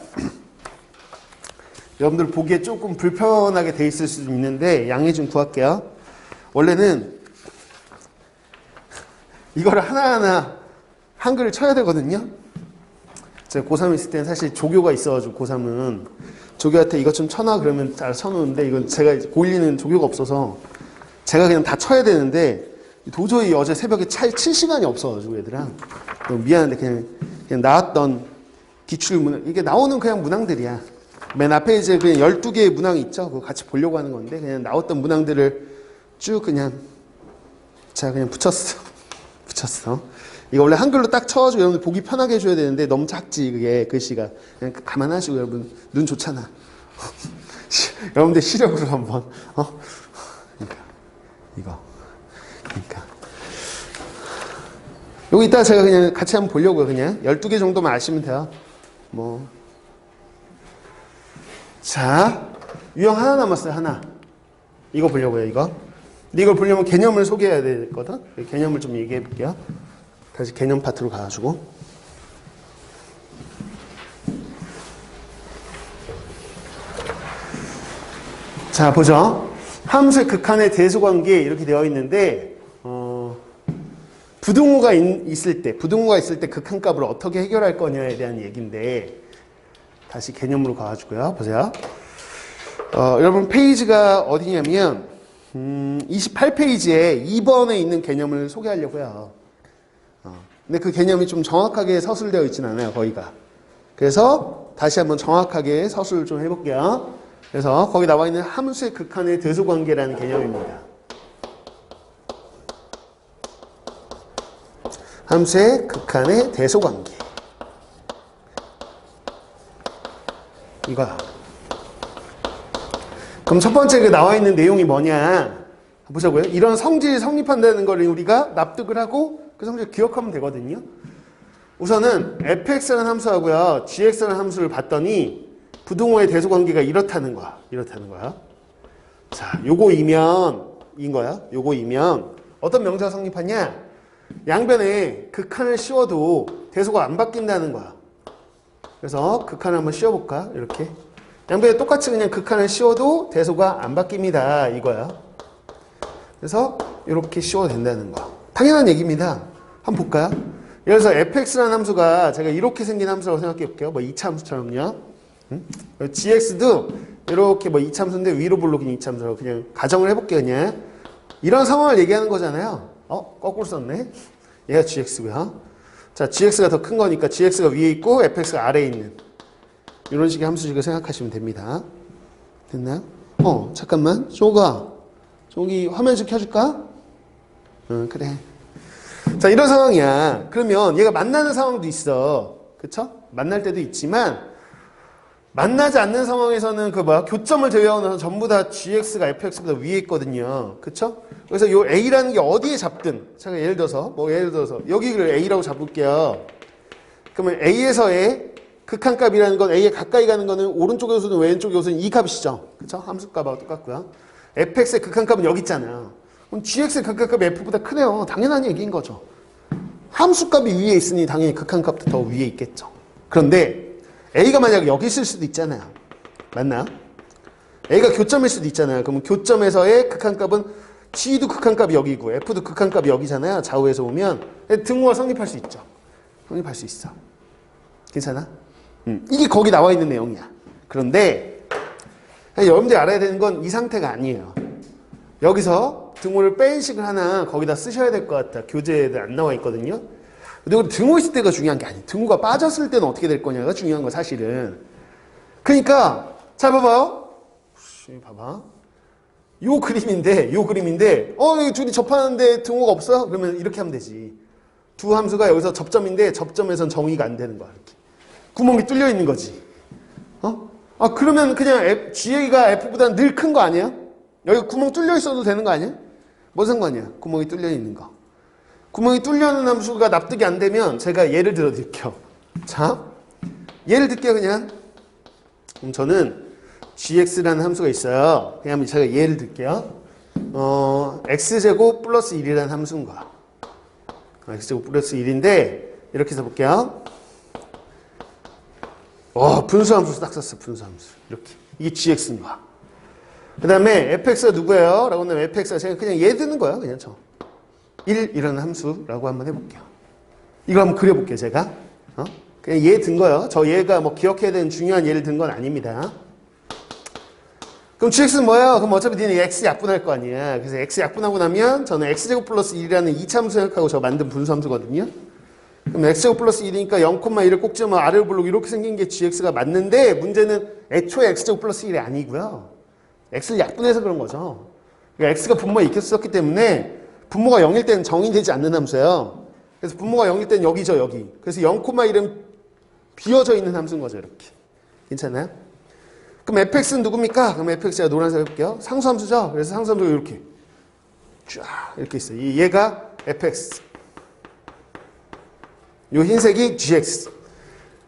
여러분들 보기에 조금 불편하게 돼 있을 수도 있는데 양해 좀 구할게요. 원래는 이거를 하나하나 한글을 쳐야 되거든요. 제가 고3 있을 때는 사실 조교가 있어가지고 고3은 조교한테 이것 좀 쳐놔 그러면 잘 쳐놓는데 이건 제가 고1은 조교가 없어서 제가 그냥 다 쳐야 되는데 도저히 어제 새벽에 칠 시간이 없어가지고 얘들아 너무 미안한데 그냥 나왔던 기출 문항 이게 나오는 그냥 문항들이야. 맨 앞에 이제 그냥 12개의 문항이 있죠. 그거 같이 보려고 하는 건데 그냥 나왔던 문항들을 쭉 그냥 제가 그냥 붙였어. 이거 원래 한글로 딱 쳐가지고 여러분들 보기 편하게 해줘야 되는데 너무 작지 그게 글씨가. 그냥 감안하시고 여러분 눈 좋잖아. 여러분들 시력으로 한번 그러니까 요거 이따 제가 그냥 같이 한번 보려고요. 그냥 12개 정도만 아시면 돼요. 뭐 자, 유형 하나 남았어요. 하나. 이거 보려고요. 이거. 근데 이걸 보려면 개념을 소개해야 되거든. 개념을 좀 얘기해 볼게요. 다시 개념 파트로 가가지고. 자, 보죠. 함수의 극한의 대소관계 이렇게 되어 있는데 부등호가 있을 때 극한값을 어떻게 해결할 거냐에 대한 얘기인데 다시 개념으로 가가지고요. 보세요. 여러분 페이지가 어디냐면 28페이지에 2번에 있는 개념을 소개하려고요. 근데 그 개념이 좀 정확하게 서술되어 있지는 않아요, 거기가. 그래서 다시 한번 정확하게 서술을 좀 해볼게요. 그래서 거기 나와 있는 함수의 극한의 대소관계라는 개념입니다. 함수의 극한의 대소관계. 이거야. 그럼 첫 번째 그 나와 있는 내용이 뭐냐? 보자고요. 이런 성질이 성립한다는 걸 우리가 납득을 하고 그 성질을 기억하면 되거든요. 우선은 fx라는 함수하고요, gx라는 함수를 봤더니 부등호의 대소관계가 이렇다는 거야. 이렇다는 거야. 자, 요거이면 거야. 요거이면 어떤 명사가 성립하냐? 양변에 극한을 씌워도 대소가 안 바뀐다는 거야. 그래서 극한을 한번 씌워볼까? 이렇게. 양변에 똑같이 그냥 극한을 씌워도 대소가 안 바뀝니다. 이거야. 그래서 이렇게 씌워도 된다는 거. 당연한 얘기입니다. 한번 볼까요? 예를 들어서 fx라는 함수가 제가 이렇게 생긴 함수라고 생각해 볼게요. 뭐 2차 함수처럼요. gx도 이렇게 뭐 2차 함수인데 위로 볼록인 2차 함수라고 그냥 가정을 해볼게요. 그냥. 이런 상황을 얘기하는 거잖아요. 거꾸로 썼네. 얘가 gx고요. 자, gx가 더 큰 거니까 gx가 위에 있고 fx가 아래에 있는 이런 식의 함수식을 생각하시면 됩니다. 됐나요? 잠깐만. 저기 화면 좀 켜줄까? 그래. 자, 이런 상황이야. 그러면 얘가 만나는 상황도 있어. 그쵸? 만날 때도 있지만 만나지 않는 상황에서는 교점을 제외하고는 전부 다 gx가 fx보다 위에 있거든요. 그쵸? 그래서 요 a라는 게 어디에 잡든 제가 예를 들어서 여기를 a라고 잡을게요. 그러면 a에서의 극한값이라는 건 a에 가까이 가는 거는 오른쪽 요소는 왼쪽 요소는 이 값이죠. 그쵸? 함수값하고 똑같고요. fx의 극한값은 여기 있잖아요. 그럼 gx의 극한값이 f보다 크네요. 당연한 얘기인 거죠. 함수값이 위에 있으니 당연히 극한값도 더 위에 있겠죠. 그런데 a가 만약 여기 있을 수도 있잖아요. 맞나? a가 교점일 수도 있잖아요. 그러면 교점에서의 극한값은 g도 극한값이 여기고 f도 극한값이 여기잖아요. 좌우에서 보면 등호가 성립할 수 있죠. 성립할 수 있어. 괜찮아? 이게 거기 나와 있는 내용이야. 그런데 여러분들이 알아야 되는 건 이 상태가 아니에요. 여기서 등호를 뺀 식을 하나 거기다 쓰셔야 될 것 같아. 교재에 안 나와 있거든요. 근데 등호 있을 때가 중요한 게 아니에요. 등호가 빠졌을 때는 어떻게 될 거냐가 중요한 거 사실은. 그러니까 자 봐봐요. 봐봐. 요 그림인데 여기 둘이 접하는데 등호가 없어? 그러면 이렇게 하면 되지. 두 함수가 여기서 접점인데 접점에선 정의가 안 되는 거야. 이렇게. 구멍이 뚫려 있는 거지. 그러면 그냥 GA가 F보다 늘 큰 거 아니야? 여기 구멍 뚫려 있어도 되는 거 아니야? 뭔 상관이야? 구멍이 뚫려 있는 거. 구멍이 뚫려 있는 함수가 납득이 안 되면 제가 예를 들어 드릴게요. 자, 예를 들게요, 그냥. 그럼 저는 gx라는 함수가 있어요. 그냥 제가 예를 들게요. x제곱 플러스 1이라는 함수인 거야. x제곱 플러스 1인데 이렇게 해서 볼게요. 분수함수 딱 썼어. 분수함수. 이렇게. 이게 gx인 거야. 그 다음에 fx가 누구예요? 라고 하면 fx가 제가 그냥 얘 드는 거야. 그냥 1이라는 함수라고 한번 해볼게요. 이거 한번 그려볼게요. 제가. 그냥 얘 든 거예요. 저 얘가 뭐 기억해야 되는 중요한 예를 든 건 아닙니다. 그럼 gx는 뭐예요? 그럼 어차피 니네 x 약분할 거 아니야. 그래서 x 약분하고 나면 저는 x제곱 플러스 1이라는 2차 함수 생각하고 저 만든 분수함수거든요. 그럼 x제곱 플러스 1이니까 0,1을 꼭 지으면 아래로 볼록 이렇게 생긴 게 gx가 맞는데 문제는 애초에 x제곱 플러스 1이 아니고요. x를 약분해서 그런 거죠. 그러니까 x가 분모에 익혔었기 때문에 분모가 0일 때는 정의되지 않는 함수예요. 그래서 분모가 0일 때는 여기죠, 여기. 그래서 0,1은 비어져 있는 함수인 거죠, 이렇게. 괜찮아요? 그럼 fx는 누굽니까? 그럼 fx가 노란색 해볼게요. 상수함수죠? 그래서 상수함수가 이렇게 쫙 이렇게 있어요. 얘가 fx. 요 흰색이 gx.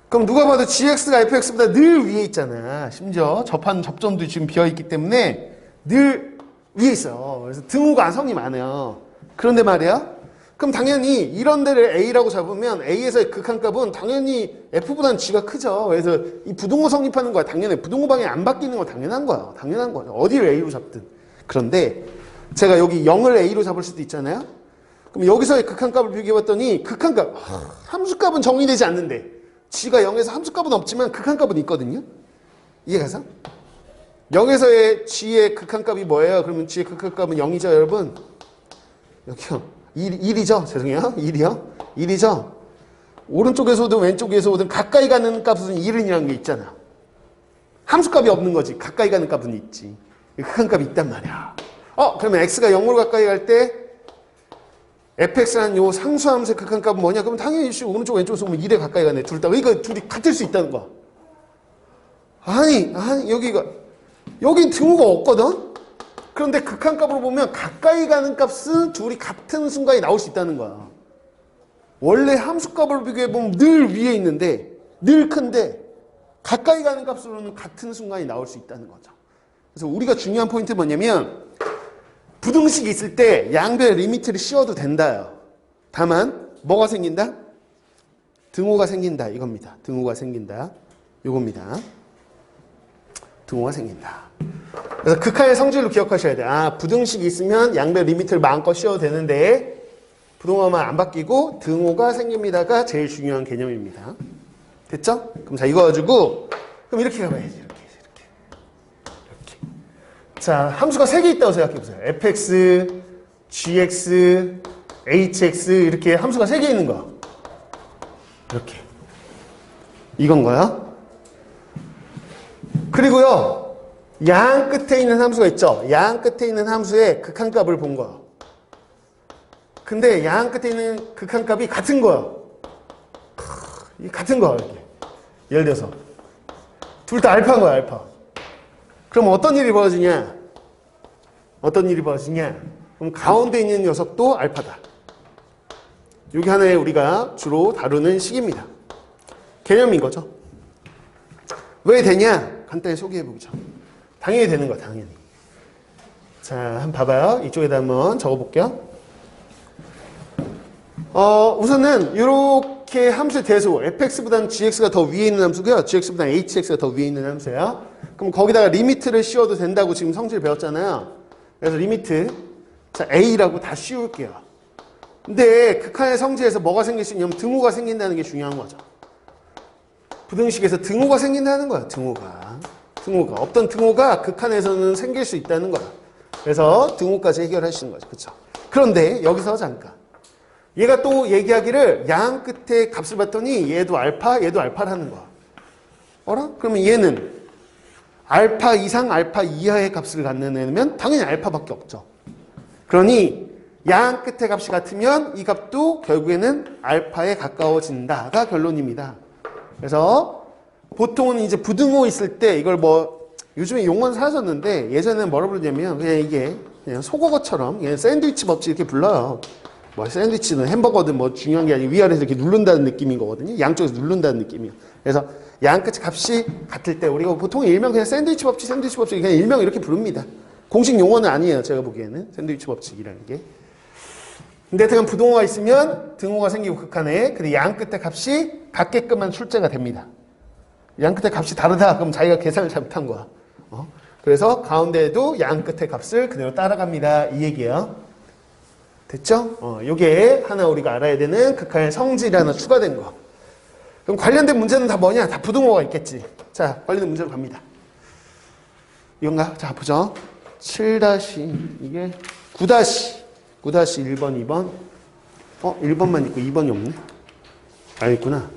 그럼 누가 봐도 gx가 fx보다 늘 위에 있잖아. 심지어 접한 접점도 지금 비어있기 때문에 늘 위에 있어요. 그래서 등호가 성이 많아요. 그런데 말이야. 그럼 당연히 이런 데를 a라고 잡으면 a에서의 극한값은 당연히 f보다는 g가 크죠. 그래서 이 부등호 성립하는 거야. 당연해. 부등호 방향이 안 바뀌는 거 당연한 거야. 당연한 거야. 어디를 a로 잡든. 그런데 제가 여기 0을 a로 잡을 수도 있잖아요. 그럼 여기서의 극한값을 비교해봤더니 극한값, 함수값은 정의되지 않는데 g가 0에서 함수값은 없지만 극한값은 있거든요. 이해가서? 0에서의 g의 극한값이 뭐예요? 그러면 g의 극한값은 0이죠, 여러분? 여기요. 1이죠? 죄송해요. 1이요? 1이죠? 오른쪽에서 오든 왼쪽에서 오든 가까이 가는 값은 1이라는 게 있잖아. 함수값이 없는 거지. 가까이 가는 값은 있지. 극한값이 있단 말이야. 그러면 x가 0으로 가까이 갈 때 fx라는 요 상수함수의 극한값은 뭐냐? 그럼 당연히 오른쪽 왼쪽에서 보면 1에 가까이 가네. 둘 다. 그러니까 둘이 같을 수 있다는 거야. 아니 여기 등호가 없거든? 그런데 극한값으로 보면 가까이 가는 값은 둘이 같은 순간에 나올 수 있다는 거야. 원래 함수값을 비교해보면 늘 위에 있는데 늘 큰데 가까이 가는 값으로는 같은 순간이 나올 수 있다는 거죠. 그래서 우리가 중요한 포인트는 뭐냐면 부등식이 있을 때 양변의 리미트를 씌워도 된다요. 다만 뭐가 생긴다? 등호가 생긴다 이겁니다. 등호가 생긴다. 요겁니다. 등호가 생긴다. 그래서 극한의 성질로 기억하셔야 돼요. 부등식이 있으면 양변 리미트를 마음껏 씌워도 되는데 부등호만 안 바뀌고 등호가 생깁니다가 제일 중요한 개념입니다. 됐죠? 그럼 자 이거 가지고 그럼 이렇게 가봐야지. 이렇게. 자 함수가 3개 있다고 생각해보세요. fx, gx, hx 이렇게 함수가 3개 있는 거. 이렇게. 이건 거야. 그리고요. 양 끝에 있는 함수가 있죠. 양 끝에 있는 함수의 극한값을 본 거야. 근데 양 끝에 있는 극한값이 같은 거야. 같은 거야. 이렇게. 예를 들어서 둘 다 알파인 거야. 알파. 그럼 어떤 일이 벌어지냐? 그럼 가운데 있는 녀석도 알파다. 이게 하나의 우리가 주로 다루는 식입니다. 개념인 거죠. 왜 되냐? 간단히 소개해보죠. 당연히 되는 거야. 당연히. 자, 한번 봐봐요. 이쪽에다 한번 적어볼게요. 우선은 이렇게 함수의 대소 fx보다는 gx가 더 위에 있는 함수고요. gx보다는 hx가 더 위에 있는 함수예요. 그럼 거기다가 리미트를 씌워도 된다고 지금 성질 배웠잖아요. 그래서 리미트 자 a라고 다 씌울게요. 근데 극한의 성질에서 뭐가 생길 수 있냐면 등호가 생긴다는 게 중요한 거죠. 부등식에서 등호가 생긴다는 거야. 등호가 어떤 등호가 극한에서는 생길 수 있다는 거야. 그래서 등호까지 해결하시는 거죠. 그렇죠? 그런데 여기서 잠깐 얘가 또 얘기하기를 양 끝에 값을 봤더니 얘도 알파라는 거야. 어라? 그러면 얘는 알파 이상, 알파 이하의 값을 갖는 애면 당연히 알파밖에 없죠. 그러니 양 끝의 값이 같으면 이 값도 결국에는 알파에 가까워진다가 결론입니다. 그래서 보통은 이제 부등호 있을 때 이걸 뭐 요즘에 용어는 사라졌는데 예전에는 뭐라 부르냐면 그냥 이게 그냥 소거거처럼 그냥 샌드위치 법칙 이렇게 불러요. 뭐 샌드위치는 햄버거든 뭐 중요한 게 아니고 위아래에서 이렇게 누른다는 느낌인 거거든요. 양쪽에서 누른다는 느낌이에요. 그래서 양 끝의 값이 같을 때 우리가 보통 일명 그냥 샌드위치 법칙 그냥 일명 이렇게 부릅니다. 공식 용어는 아니에요. 제가 보기에는 샌드위치 법칙이라는 게. 근데 하여튼 부등호가 있으면 등호가 생기고 극한에 근데 양 끝의 값이 같게끔만 출제가 됩니다. 양 끝의 값이 다르다 그럼 자기가 계산을 잘못한 거야. 그래서 가운데에도 양 끝의 값을 그대로 따라갑니다. 이 얘기예요. 됐죠? 요게 하나 우리가 알아야 되는 극한의 성질이 하나 추가된 거. 그럼 관련된 문제는 다 뭐냐? 다 부등호가 있겠지. 자, 관련된 문제로 갑니다. 이건가? 자, 보죠. 7- 이게 9-1번, 2번. 1번만 있고 2번이 없네. 있구나.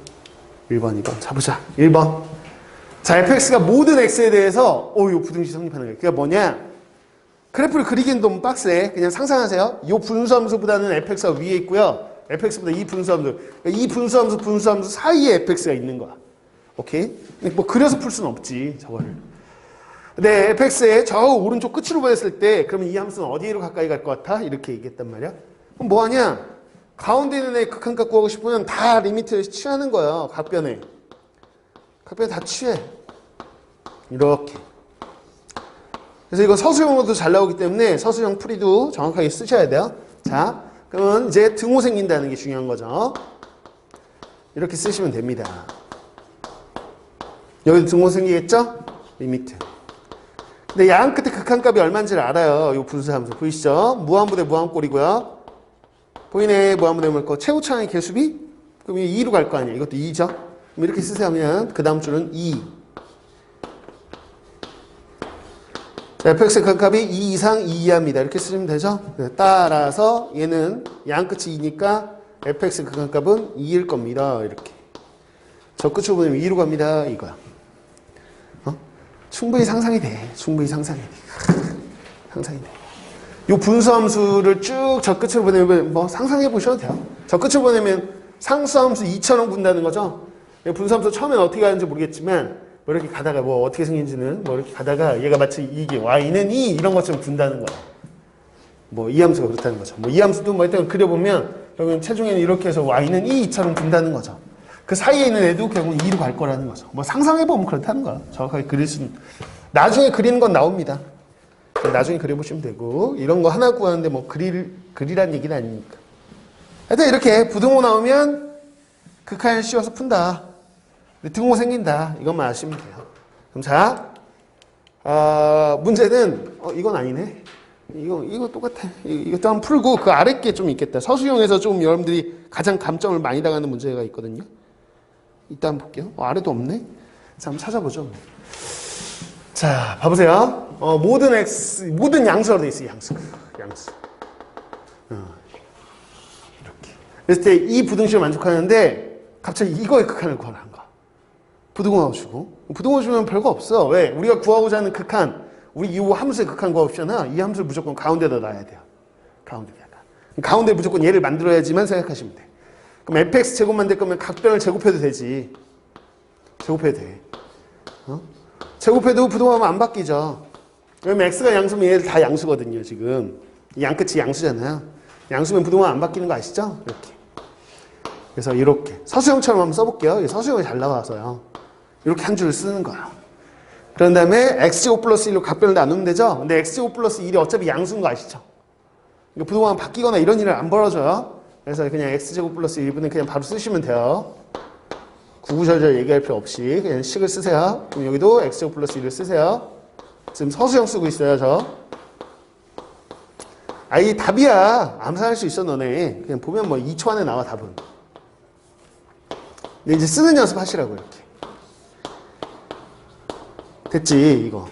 1번, 2번. 자, 보자. 1번. 자, fx가 모든 x에 대해서 요 부등식 성립하는 거예요. 그게 뭐냐? 그래프를 그리기는 너무 빡세. 그냥 상상하세요. 요 분수함수보다는 fx가 위에 있고요. fx보다 이 분수함수. 이 분수함수 사이에 fx가 있는 거야. 오케이? 뭐 그려서 풀 수는 없지, 저거를. 근데 fx의 저 오른쪽 끝으로 보였을 때 그러면 이 함수는 어디로 가까이 갈 것 같아? 이렇게 얘기했단 말이야. 그럼 뭐 하냐? 가운데 있는 애 극한값 구하고 싶으면 다 리미트를 취하는 거야. 각변에. 각변에 다 취해. 이렇게. 그래서 이거 서술형으로도 잘 나오기 때문에 서술형 풀이도 정확하게 쓰셔야 돼요. 자, 그러면 이제 등호 생긴다는 게 중요한 거죠. 이렇게 쓰시면 됩니다. 여기도 등호 생기겠죠? 리미트. 근데 양 끝에 극한값이 얼마인지를 알아요. 이 분수함수. 보이시죠? 무한부대 무한꼴이고요. 보이네. 무한부대 무한꼴. 최고차항의 개수비? 그럼 이 2로 갈 거 아니에요. 이것도 2죠? 그럼 이렇게 쓰세요 하면 그 다음 줄은 2. fx의 극한값이 2 이상 2 이하입니다. 이렇게 쓰시면 되죠? 따라서 얘는 양 끝이 2니까 fx의 극한값은 2일 겁니다. 이렇게. 저 끝으로 보내면 2로 갑니다. 이거야. 충분히 상상이 돼. 충분히 상상이 돼. 상상이 돼. 요 분수함수를 쭉 저 끝으로 보내면 뭐 상상해 보셔도 돼요. 저 끝으로 보내면 상수함수 2처럼 군다는 거죠. 분수함수 처음엔 어떻게 가는지 모르겠지만 뭐 이렇게 가다가 뭐 어떻게 생긴지는 뭐 이렇게 가다가 얘가 마치 이게 y는 2 이런 것처럼 군다는 거야. 뭐 이 함수가 그렇다는 거죠. 뭐 이 함수도 뭐 일단 그려보면 결국엔 체중에는 이렇게 해서 y는 2처럼 군다는 거죠. 그 사이에 있는 애도 결국 2로 갈 거라는 거죠. 뭐 상상해보면 그렇다는 거야. 정확하게 그릴 수는. 나중에 그리는 건 나옵니다. 나중에 그려보시면 되고 이런 거 하나 구하는데 뭐 그리란 얘기는 아니니까. 하여튼 이렇게 부등호 나오면 극한을 씌워서 푼다. 등호 생긴다. 이것만 아시면 돼요. 그럼 자, 문제는 이건 아니네. 이거 똑같아. 이것도 한번 풀고 그 아래 게 좀 있겠다. 서술형에서 좀 여러분들이 가장 감점을 많이 당하는 문제가 있거든요. 이따 한번 볼게요. 아래도 없네. 자, 한번 찾아보죠. 자, 봐보세요. 모든 양수로 돼 있어요. 양수. 이렇게. 그랬을 때 이 부등식을 만족하는데 갑자기 이거의 극한을 구하라는 거야. 부등호 주고. 부등호 주면 별거 없어. 왜? 우리가 구하고자 하는 극한, 우리 이 함수의 극한 구하옵시잖아. 이 함수를 무조건 가운데다 놔야 돼요. 가운데 무조건 얘를 만들어야지만 생각하시면 돼. 그럼 fx 제곱 만들 거면 각변을 제곱해도 되지. 제곱해도 돼. 제곱해도 부등호하면 안 바뀌죠. 왜냐면 x가 양수면 얘들 다 양수거든요. 지금 이 양끝이 양수잖아요. 양수면 부등호 안 바뀌는 거 아시죠? 이렇게. 그래서 이렇게 서수형처럼 한번 써볼게요. 서수형이 잘 나와서요. 이렇게 한 줄을 쓰는 거야. 그런 다음에 x제곱 플러스 1로 각변을 나누면 되죠. 근데 x제곱 플러스 1이 어차피 양수인 거 아시죠? 그러니까 부등호가 바뀌거나 이런 일은 안 벌어져요. 그래서 그냥 x제곱 플러스 1분은 그냥 바로 쓰시면 돼요. 구구절절 얘기할 필요 없이 그냥 식을 쓰세요. 그럼 여기도 x제곱 플러스 1을 쓰세요. 지금 서수형 쓰고 있어요, 저. 이 답이야. 암산할 수 있어, 너네. 그냥 보면 뭐 2초 안에 나와, 답은. 근데 이제 쓰는 연습 하시라고, 이렇게. 됐지, 이거.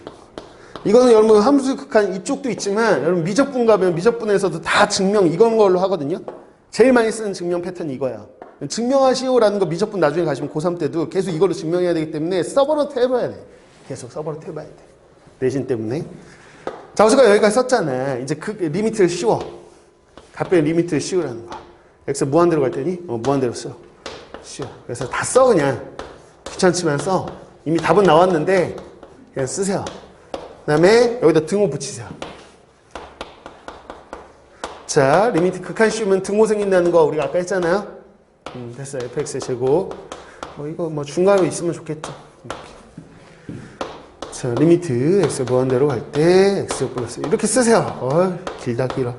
이거는 여러분 함수 극한 이쪽도 있지만, 여러분 미적분 가면 미적분에서도 다 증명 이건 걸로 하거든요. 제일 많이 쓰는 증명 패턴이 이거야. 증명하시오라는 거 미적분 나중에 가시면 고3 때도 계속 이걸로 증명해야 되기 때문에 서버로트 해봐야 돼. 계속 서버로트 해봐야 돼. 내신 때문에. 자, 어제가 여기까지 썼잖아. 이제 그 리미트를 씌워. 각변의 리미트를 씌우라는 거야. x 무한대로 갈 테니 무한대로 씌워. 그래서 다 써 그냥. 귀찮지만 써. 이미 답은 나왔는데 그냥 쓰세요. 그 다음에 여기다 등호 붙이세요. 자, 리미트 극한 씌우면 등호 생긴다는 거 우리가 아까 했잖아요. 됐어요. fx의 제곱. 이거 뭐 중괄호 있으면 좋겠죠. 자, 리미트 x 무한대로 갈 때 x 플러스 이렇게 쓰세요. 길다 길어.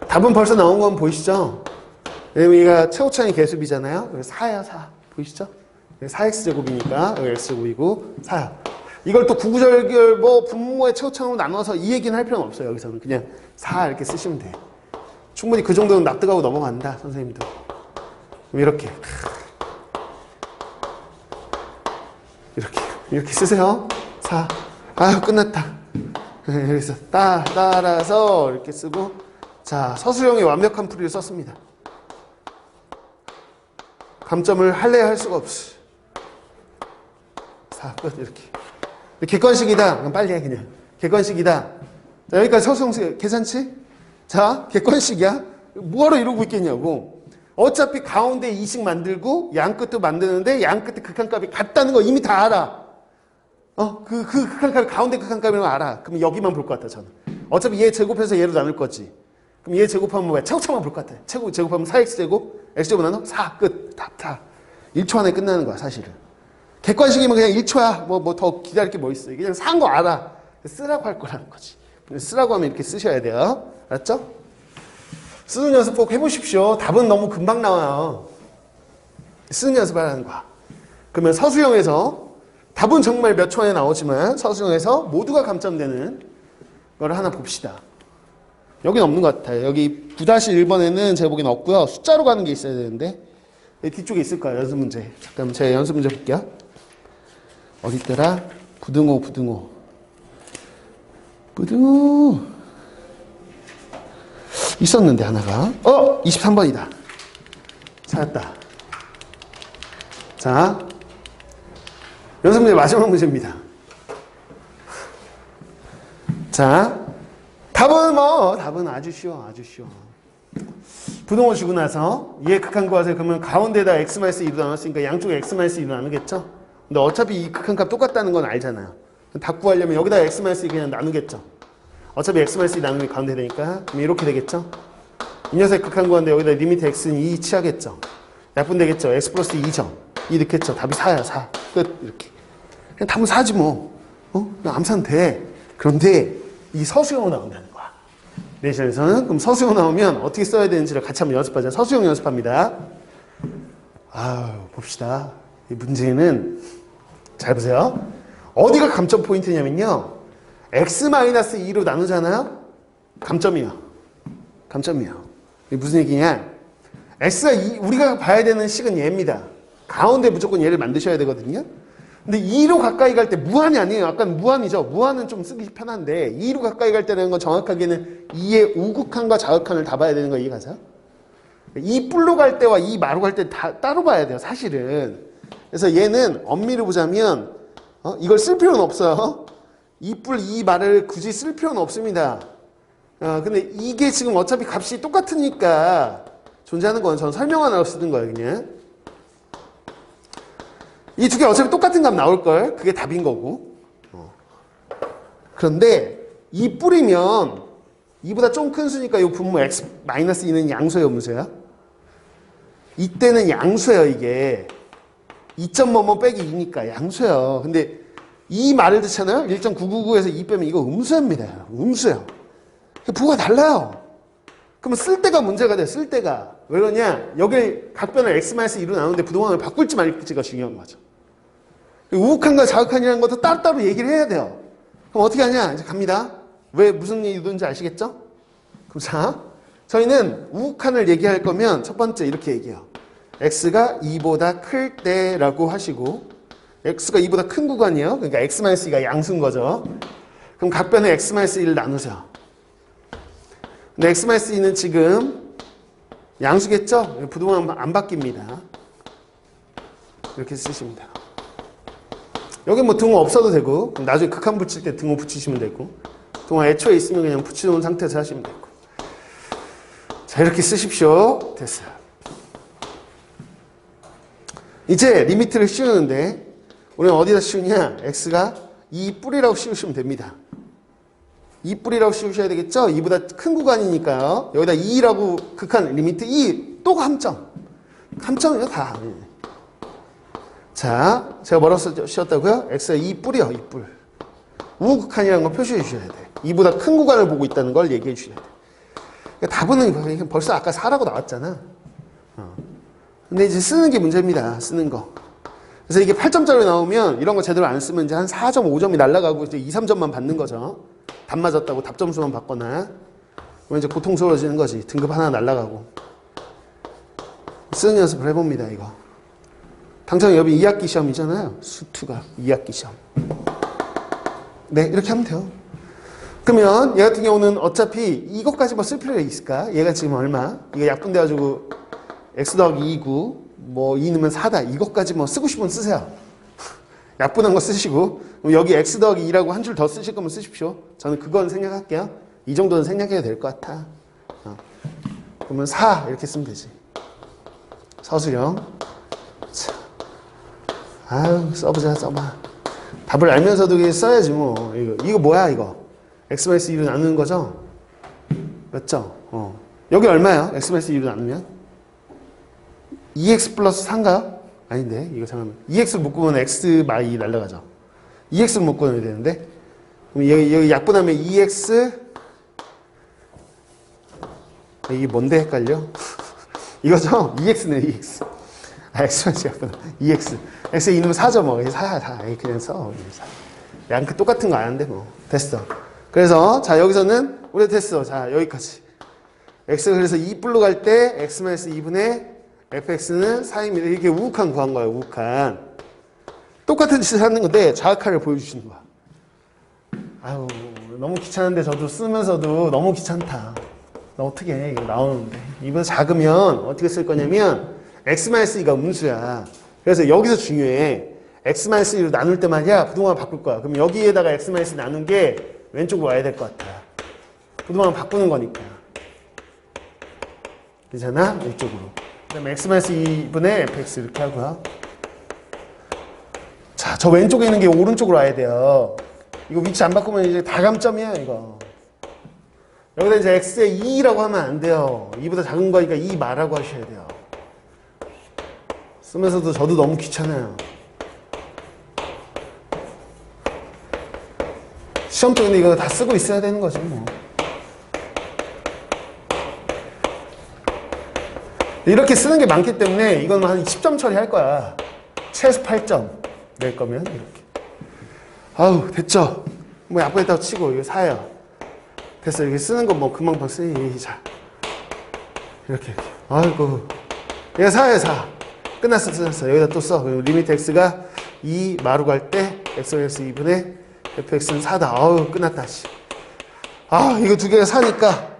답은 벌써 나온 건 보이시죠? 왜냐면 얘가 최고차이 개수비잖아요. 4야 4. 보이시죠? 4x제곱이니까 여기 x제곱이고 4야. 이걸 또 구구절절 뭐 분모의 최고차이로 나눠서 이 얘기는 할 필요는 없어요. 여기서는 그냥 4 이렇게 쓰시면 돼. 충분히 그 정도는 납득하고 넘어간다. 선생님도. 그럼 이렇게 쓰세요. 4. 끝났다. 여기서 따라서 이렇게 쓰고, 자, 서술형의 완벽한 풀이를 썼습니다. 감점을 할래야 할 수가 없어. 4, 끝, 이렇게. 객관식이다. 그럼 빨리 해, 그냥. 객관식이다. 자, 여기까지 서술형 계산치? 자, 객관식이야. 뭐하러 이러고 있겠냐고. 어차피 가운데 2식 만들고 양끝도 만드는데 양끝의 극한값이 같다는 거 이미 다 알아. 그 극한값이 가운데 극한값이라는 거 알아. 그럼 여기만 볼 것 같아, 저는. 어차피 얘 제곱해서 얘로 나눌 거지. 그럼 얘 제곱하면 뭐야? 최고차만 볼 것 같아. 제곱하면 4x제곱, x제곱 나눠 4, 끝. 답, 다. 1초 안에 끝나는 거야, 사실은. 객관식이면 그냥 1초야. 뭐 더 기다릴 게 뭐 있어. 그냥 산 거 알아. 쓰라고 할 거라는 거지. 쓰라고 하면 이렇게 쓰셔야 돼요. 알았죠? 쓰는 연습 꼭 해보십시오. 답은 너무 금방 나와요. 쓰는 연습하라는 거야. 그러면 서술형에서 답은 정말 몇 초 안에 나오지만 서술형에서 모두가 감점되는 걸 하나 봅시다. 여긴 없는 것 같아요. 여기 9-1번에는 제가 보기엔 없고요. 숫자로 가는 게 있어야 되는데 뒤쪽에 있을 거예요. 연습 문제. 잠깐만 제가 연습 문제 볼게요. 어디 있더라? 부등호. 뿌두. 있었는데 하나가. 23번이다. 찾았다. 자, 연습 문제 마지막 문제입니다. 자, 답은 아주 쉬워, 아주 쉬워. 부동호 주고 나서 얘 극한 구하세요. 그러면 가운데다 x-2로 나눴으니까 양쪽에 x-2로 나누겠죠? 근데 어차피 이 극한값 똑같다는 건 알잖아요. 답 구하려면 여기다 x-2 그냥 나누겠죠? 어차피 x-2 나누면 가운데 되니까. 그럼 이렇게 되겠죠? 이 녀석 극한 구하는데 여기다 리미트 x는 2 취하겠죠? 약분 되겠죠? x 플러스 2점. 2 넣겠죠? 답이 4야, 4. 끝. 이렇게. 그냥 답은 4지 뭐. 그냥 암산 돼. 그런데 이 서수형으로 나온다는 거야. 내신에서는. 그럼 서수형 나오면 어떻게 써야 되는지를 같이 한번 연습하자. 서수형 연습합니다. 봅시다. 이 문제는 잘 보세요. 어디가 감점 포인트냐면요. x-2로 나누잖아요. 감점이요. 이게 무슨 얘기냐? x가 우리가 봐야 되는 식은 얘입니다. 가운데 무조건 얘를 만드셔야 되거든요. 근데 2로 가까이 갈 때 무한이 아니에요. 약간 무한이죠. 무한은 좀 쓰기 편한데 2로 가까이 갈 때라는 건 정확하게는 2의 우극한과 좌극한을 다 봐야 되는 거 이해가세요? 2 뿔로 갈 때와 2 마로 갈 때 다 따로 봐야 돼요. 사실은. 그래서 얘는 엄밀히 보자면 이걸 쓸 필요는 없어요. 2 뿔, 2 마를 굳이 쓸 필요는 없습니다. 근데 이게 지금 어차피 값이 똑같으니까 존재하는 건 저는 설명 하나로 쓰는 거예요. 그냥. 이 두 개 어차피 똑같은 값 나올걸. 그게 답인 거고. 그런데 이 뿔이면 2보다 좀 큰 수니까 이 분모 x-2는 양수예요, 음수야? 이때는 양수예요, 이게. 2점 뭐뭐 빼기 2니까 양수예요. 근데 이 말을 듣잖아요? 1.999에서 2 빼면 이거 음수입니다. 음수예요. 부호가 달라요. 그러면 쓸 때가 문제가 돼, 쓸 때가. 왜 그러냐? 여기 각변을 x-2로 나누는데 부동항을 바꿀지 말지가 중요한 거죠. 우극한과 좌극한이라는 것도 따로따로 얘기를 해야 돼요. 그럼 어떻게 하냐? 이제 갑니다. 왜 무슨 일이 있는지 아시겠죠? 그럼 자, 저희는 우극한을 얘기할 거면 첫 번째 이렇게 얘기해요. x가 2보다 클 때라고 하시고 x가 2보다 큰 구간이에요. 그러니까 x-2가 양수인 거죠. 그럼 각변에 x-1을 나누세요. 근데 x-2는 지금 양수겠죠? 부동항 안 바뀝니다. 이렇게 쓰시면 돼요. 여기 뭐 등호 없어도 되고 나중에 극한 붙일 때 등호 붙이시면 되고 동화 애초에 있으면 그냥 붙여놓은 상태에서 하시면 되고 자 이렇게 쓰십시오. 됐어요. 이제 리미트를 씌우는데 우리는 어디다 씌우냐? x가 2뿔이라고 씌우시면 됩니다. 2뿔이라고 씌우셔야 되겠죠? 2보다 큰 구간이니까요. 여기다 2라고 극한 리미트 2 또 감점. 감점이요 다. 자, 제가 뭐라고 씌웠다고요? x가 2뿔이요, 2뿔. 우극한이라는 걸 표시해 주셔야 돼. 2보다 큰 구간을 보고 있다는 걸 얘기해 주셔야 돼. 그러니까 답은 벌써 아까 4라고 나왔잖아. 근데 이제 쓰는 게 문제입니다. 쓰는 거. 그래서 이게 8점짜리 나오면 이런 거 제대로 안 쓰면 이제 한 4점, 5점이 날아가고 이제 2, 3점만 받는 거죠. 답 맞았다고 답점수만 받거나. 그러면 이제 고통스러워지는 거지. 등급 하나 날아가고. 쓰는 연습을 해봅니다, 이거. 당장 여기 2학기 시험이잖아요. 수투가 2학기 시험. 네, 이렇게 하면 돼요. 그러면 얘 같은 경우는 어차피 이것까지 뭐 쓸 필요가 있을까? 얘가 지금 얼마? 이거 약분돼가지고 x 더하기 2고 뭐 2 넣으면 4다. 이것까지 뭐 쓰고 싶으면 쓰세요. 약분한 거 쓰시고 그럼 여기 x 더하기 2라고 한 줄 더 쓰실 거면 쓰십시오. 저는 그건 생략할게요. 이 정도는 생략해야 될 것 같아. 그러면 4 이렇게 쓰면 되지. 서술형. 자. 아유 써보자 써봐. 답을 알면서도 써야지 뭐. 이거 뭐야 이거. x-2로 나누는 거죠? 맞죠? 여기 얼마야? x-2로 나누면? 2x 플러스 4인가요? 아닌데 이거 잠깐만. 2x를 묶으면 x-2 날라가죠. 2x를 묶어놔야 되는데 그럼 여기 약분하면 2x 이게 뭔데 헷갈려? 이거죠? 2x네 2x. x-2 약분 2x. x에 2 넣으면 4죠 뭐. 4야 다. 그냥 써. 양크 똑같은 거 아는데 뭐. 됐어. 그래서 자 여기서는 우리 됐어. 자 여기까지. x가 그래서 2뿔로 갈 때 x-2분의 fx는 4입니다. 이렇게 우극한 구한 거예요. 우극한. 똑같은 짓을 하는 건데 자극한을 보여주시는 거야. 아유 너무 귀찮은데 저도 쓰면서도 너무 귀찮다. 나 어떻게 해? 이거 나오는데. 이보다 작으면 어떻게 쓸 거냐면 x-2가 음수야. 그래서 여기서 중요해. x-2로 나눌 때 말이야. 부동항을 바꿀 거야. 그럼 여기에다가 x-2 나눈 게 왼쪽으로 와야 될 것 같아. 부동항을 바꾸는 거니까. 괜찮아? 왼쪽으로. 그 다음에 x-2분의 fx 이렇게 하고요. 자, 저 왼쪽에 있는 게 오른쪽으로 와야 돼요. 이거 위치 안 바꾸면 이제 다감점이야, 이거. 여기다 이제 x에 2라고 하면 안 돼요. 2보다 작은 거니까 2 말하고 하셔야 돼요. 쓰면서도 저도 너무 귀찮아요. 시험 때문에 이거 다 쓰고 있어야 되는 거지, 뭐. 이렇게 쓰는 게 많기 때문에 이건 한 10점 처리할 거야. 최소 8점 낼 거면 이렇게. 아우, 됐죠? 뭐 앞에다가 치고 이거 4야. 됐어. 이렇게 쓰는 거 뭐 금방 쓰자. 이렇게. 아이고. 얘가 4야, 4. 끝났어. 여기다 또 써. 그리고 리미트 x가 2 마루 갈 때 x-x 2분의 fx는 4다. 아우, 끝났다. 씨. 아, 이거 두 개가 4니까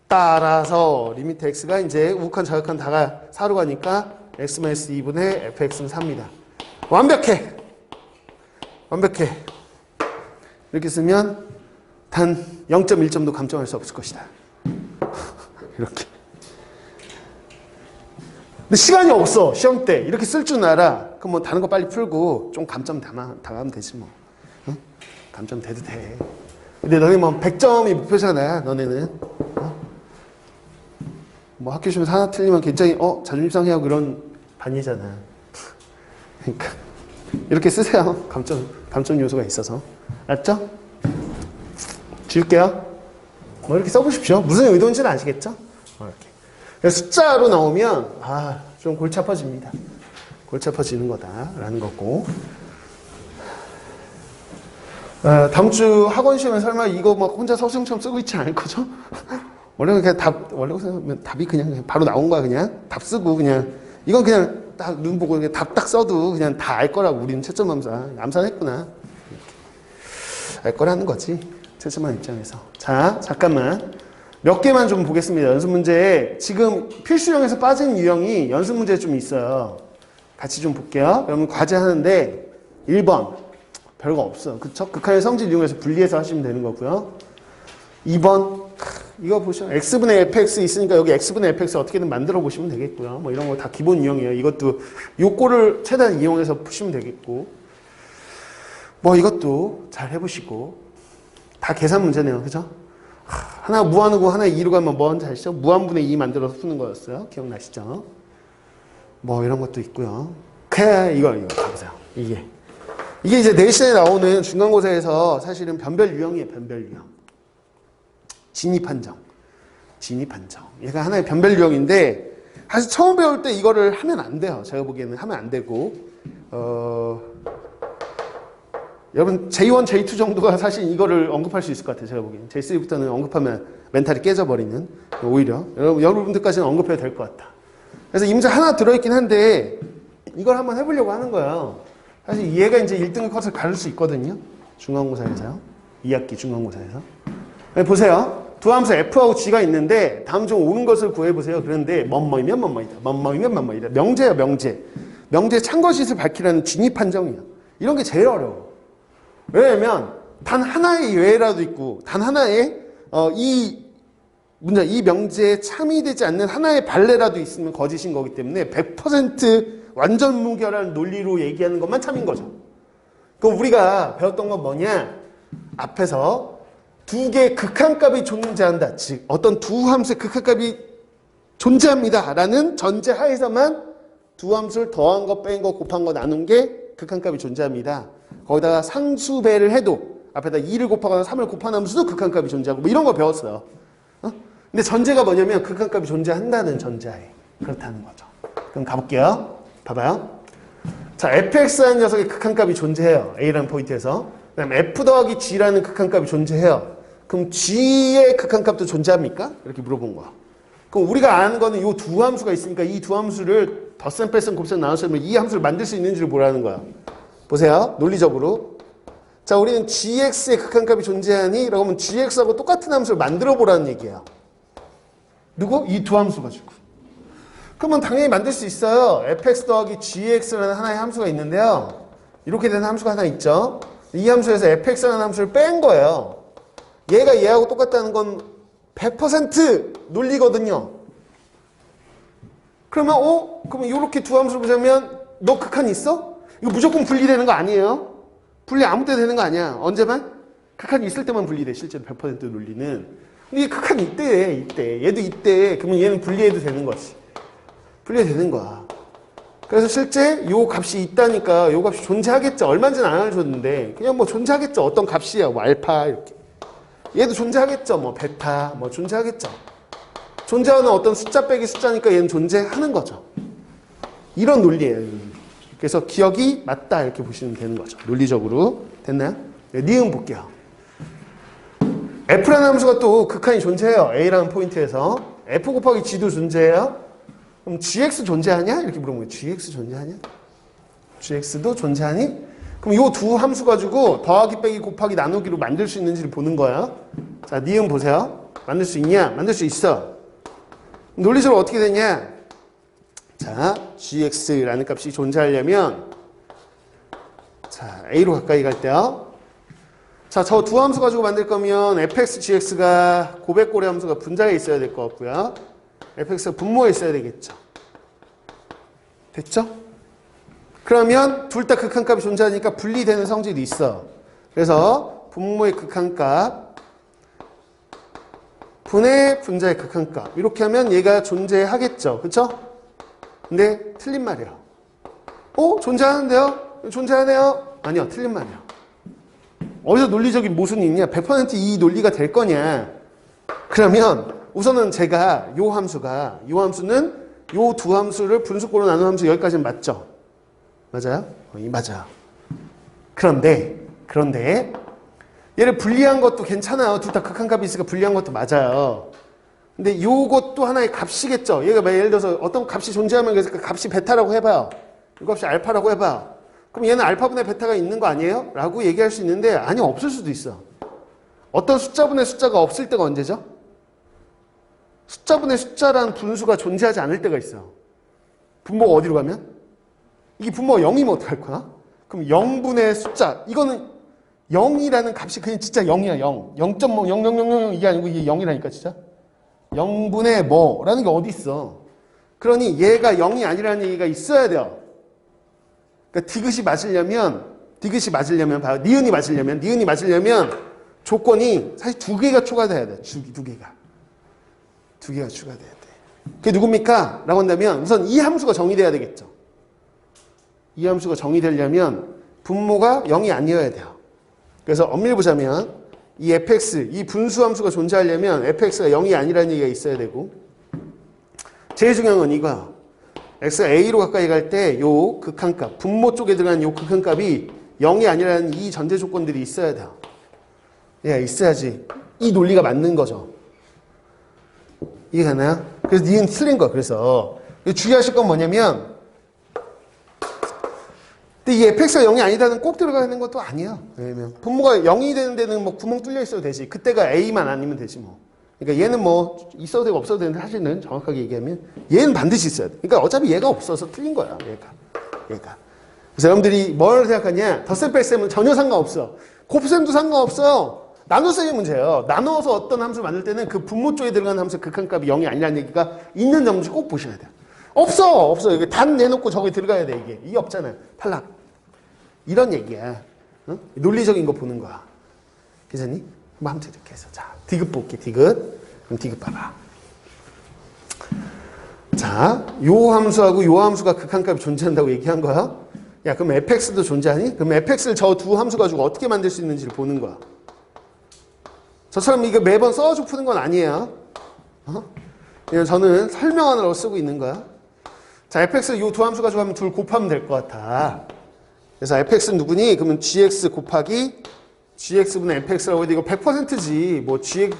따라서 리미트 x가 이제 우극한 자극한 다가 4로 가니까 x-2분의 fx는 4입니다. 완벽해. 이렇게 쓰면 단 0.1점도 감점할 수 없을 것이다. 이렇게. 근데 시간이 없어. 시험 때 이렇게 쓸 줄 알아. 그럼 뭐 다른 거 빨리 풀고 좀 감점 당하면 되지 뭐. 응? 감점 돼도 돼. 근데 너네 뭐 100점이 목표잖아. 너네는. 뭐 학교 시험에서 하나 틀리면 굉장히 자존심 상해하고 그런 반이잖아. 그러니까 이렇게 쓰세요. 감점 요소가 있어서. 알았죠? 지울게요. 뭐 이렇게 써보십시오. 무슨 의도인지는 아시겠죠? 이렇게. 숫자로 나오면 좀 골치 아파집니다. 골치 아파지는 거다라는 거고. 다음 주 학원 시험에 설마 이거 막 혼자 서술형처럼 쓰고 있지 않을 거죠? 원래 그냥 답이 그냥 바로 나온 거야. 그냥 답 쓰고 그냥 이건 그냥 딱 눈 보고 그냥 답 딱 써도 그냥 다 알 거라고. 우리는 채점 암산했구나. 알 거라는 거지. 채점한 입장에서. 자, 잠깐만. 몇 개만 좀 보겠습니다. 연습 문제에 지금 필수형에서 빠진 유형이 연습 문제에 좀 있어요. 같이 좀 볼게요. 여러분 과제 하는데 1번 별거 없어. 그쵸? 극한의 성질 이용해서 분리해서 하시면 되는 거고요. 2번 이거 보시면 x분의 fx 있으니까 여기 x분의 fx 어떻게든 만들어 보시면 되겠고요. 뭐 이런 거 다 기본 유형이에요. 이것도 요거를 최대한 이용해서 푸시면 되겠고, 뭐 이것도 잘 해보시고. 다 계산 문제네요. 그죠? 하나 무한이고 하나 2로 가면 뭔지 아시죠? 무한분의 2 만들어서 푸는 거였어요. 기억나시죠? 뭐 이런 것도 있고요. 이거 봐보세요. 이게 이제 내신에 나오는 중간고사에서 사실은 변별 유형이에요. 변별 유형. 진입한정. 얘가 하나의 변별 유형인데 사실 처음 배울 때 이거를 하면 안 돼요. 제가 보기에는 하면 안 되고 여러분 J1, J2 정도가 사실 이거를 언급할 수 있을 것 같아요. 제가 보기엔 J3부터는 언급하면 멘탈이 깨져버리는, 오히려 여러분들까지는 언급해도 될 것 같다. 그래서 이 문제 하나 들어있긴 한데 이걸 한번 해보려고 하는 거예요. 사실 얘가 이제 1등급 컷을 가를 수 있거든요. 중간고사에서요. 2학기 중간고사에서. 보세요. 두 함수 F하고 G가 있는데 다음 중 옳은 것을 구해보세요. 그런데 뭐뭐이면 뭐뭐이다. 뭐뭐이면 뭐뭐이다. 명제예요. 명제 참고짓을 밝히라는 진입한정이에요. 이런 게 제일 어려워. 왜냐면 단 하나의 예외라도 있고 단 하나의 이 명제에 참여되지 않는 하나의 발레라도 있으면 거짓인 거기 때문에 100% 완전 무결한 논리로 얘기하는 것만 참인 거죠. 그럼 우리가 배웠던 건 뭐냐? 앞에서 두 개의 극한값이 존재한다. 즉 어떤 두 함수의 극한값이 존재합니다 라는 전제 하에서만 두 함수를 더한 거, 뺀 거, 곱한 거 나눈 게 극한값이 존재합니다. 거기다가 상수배를 해도 앞에다 2를 곱하거나 3을 곱한 함수도 극한값이 존재하고 뭐 이런 거 배웠어요. 근데 전제가 뭐냐면 극한값이 존재한다는 전제하에 그렇다는 거죠. 그럼 가볼게요. 봐봐요. 자, fx라는 녀석의 극한값이 존재해요. A라는 포인트에서. 그 다음에 f 더하기 g라는 극한값이 존재해요. 그럼 g의 극한값도 존재합니까? 이렇게 물어본 거야. 그럼 우리가 아는 거는 이 두 함수가 있으니까 이 두 함수를 덧셈, 뺄셈, 곱셈, 나눗셈을 이 함수를 만들 수 있는 줄 보라는 거야. 보세요. 논리적으로. 자, 우리는 gx의 극한값이 존재하니? 라고 하면 gx하고 똑같은 함수를 만들어 보라는 얘기예요. 누구? 이 두 함수 가지고. 그러면 당연히 만들 수 있어요. fx 더하기 gx라는 하나의 함수가 있는데요. 이렇게 되는 함수가 하나 있죠. 이 함수에서 fx라는 함수를 뺀 거예요. 얘가 얘하고 똑같다는 건 100% 논리거든요. 그러면 그러면 이렇게 두 함수를 보자면 너 극한 있어? 이거 무조건 분리되는 거 아니에요? 분리 아무 때 되는 거 아니야. 언제만? 극한이 있을 때만 분리돼. 실제로 100% 논리는. 근데 이 극한이 이때. 얘도 이때. 그러면 얘는 분리해도 되는 거지. 분리되는 거야. 그래서 실제 요 값이 있다니까 요 값이 존재하겠죠. 얼마인지는 안 알려줬는데 그냥 뭐 존재하겠죠. 어떤 값이야. 뭐 알파 이렇게. 얘도 존재하겠죠. 뭐 베타 뭐 존재하겠죠. 존재하는 어떤 숫자 빼기 숫자니까 얘는 존재하는 거죠. 이런 논리예요. 그래서 기억이 맞다 이렇게 보시면 되는 거죠. 논리적으로. 됐나요? 네, 니은 볼게요. f라는 함수가 또 극한이 존재해요. a라는 포인트에서. f 곱하기 g도 존재해요. 그럼 gx 존재하냐? 이렇게 물어보면 gx 존재하냐? gx도 존재하니? 그럼 이 두 함수 가지고 더하기 빼기 곱하기 나누기로 만들 수 있는지를 보는 거야. 자, 니은 보세요. 만들 수 있냐? 만들 수 있어. 논리적으로 어떻게 되냐? 자, gx라는 값이 존재하려면 자, a로 가까이 갈 때요. 자, 저 두 함수 가지고 만들 거면 fx, gx가 고백고래 함수가 분자에 있어야 될 것 같고요. fx가 분모에 있어야 되겠죠. 됐죠? 그러면 둘 다 극한값이 존재하니까 분리되는 성질이 있어. 그래서 분모의 극한값 분의 분자의 극한값 이렇게 하면 얘가 존재하겠죠. 그쵸? 근데 틀린 말이에요. 존재하는데요? 존재하네요? 아니요. 틀린 말이에요. 어디서 논리적인 모순이 있냐? 100%이 논리가 될 거냐? 그러면 우선은 제가 요 함수는 요 두 함수를 분수꼴로 나눈 함수 여기까지는 맞죠? 맞아요? 맞아요. 그런데 얘를 분리한 것도 괜찮아요. 둘 다 극한값이 있으니까 분리한 것도 맞아요. 근데 요것도 하나의 값이겠죠. 얘가 예를 들어서 어떤 값이 존재하면 그 값이 베타라고 해봐요. 이 값이 알파라고 해봐요. 그럼 얘는 알파분의 베타가 있는 거 아니에요? 라고 얘기할 수 있는데 아니 없을 수도 있어. 어떤 숫자분의 숫자가 없을 때가 언제죠? 숫자분의 숫자라는 분수가 존재하지 않을 때가 있어요. 분모가 어디로 가면? 이게 분모가 0이면 어떡할 거야? 그럼 0분의 숫자. 이거는 0이라는 값이 그냥 진짜 0이야. 0. 0.0000 이게 아니고 이게 0이라니까 진짜. 0분의 뭐라는 게 어디 있어. 그러니 얘가 0이 아니라는 얘기가 있어야 돼요. 그러니까 디귿이 맞으려면 봐요. 니은이 맞으려면 조건이 사실 두 개가 추가돼야 돼. 두 개가 추가돼야 돼. 그게 누굽니까? 라고 한다면 우선 이 함수가 정의돼야 되겠죠. 이 함수가 정의되려면 분모가 0이 아니어야 돼요. 그래서 엄밀히 보자면 이 fx, 이 분수 함수가 존재하려면 fx가 0이 아니라는 얘기가 있어야 되고 제일 중요한 건 이거야. x가 a로 가까이 갈 때 요 극한값, 분모 쪽에 들어간 요 극한값이 0이 아니라는 이 전제 조건들이 있어야 돼요. 예, 있어야지 이 논리가 맞는 거죠. 이해가나요? 그래서 니은 틀린 거야. 그래서 주의하실 건 뭐냐면 근데 이 fx가 0이 아니다는 꼭 들어가는 것도 아니야. 왜냐면 분모가 0이 되는 데는 뭐 구멍 뚫려 있어도 되지. 그때가 a만 아니면 되지 뭐. 그러니까 얘는 뭐 있어도 되고 없어도 되는데 사실은 정확하게 얘기하면 얘는 반드시 있어야 돼. 그러니까 어차피 얘가 없어서 틀린 거야. 얘가. 그래서 여러분들이 뭘 생각하냐? 덧셈 뺄셈은 전혀 상관없어. 곱셈도 상관없어요. 나눗셈이 문제예요. 나누어서 어떤 함수를 만들 때는 그 분모 쪽에 들어가는 함수의 극한값이 0이 아니라는 얘기가 있는 점을 꼭 보셔야 돼요. 없어. 이게 단 내놓고 저기 들어가야 돼. 이게 없잖아요. 탈락. 이런 얘기야. 어? 논리적인 거 보는 거야. 괜찮니? 뭐 아무튼 이렇게 해서 자 디귿 볼게. 디귿. 그럼 디귿 봐봐. 자, 요 함수하고 요 함수가 극한값이 존재한다고 얘기한 거야. 야, 그럼 fx도 존재하니? 그럼 fx를 저 두 함수 가지고 어떻게 만들 수 있는지를 보는 거야. 저처럼 이거 매번 써가지고 푸는 건 아니에요. 그냥 저는 설명하느라고 쓰고 있는 거야. 자, fx를 요 두 함수 가지고 하면 둘 곱하면 될 것 같아. 그래서 fx는 누구니? 그러면 gx 곱하기 gx분의 fx라고 해도 이거 100%지. 뭐 gx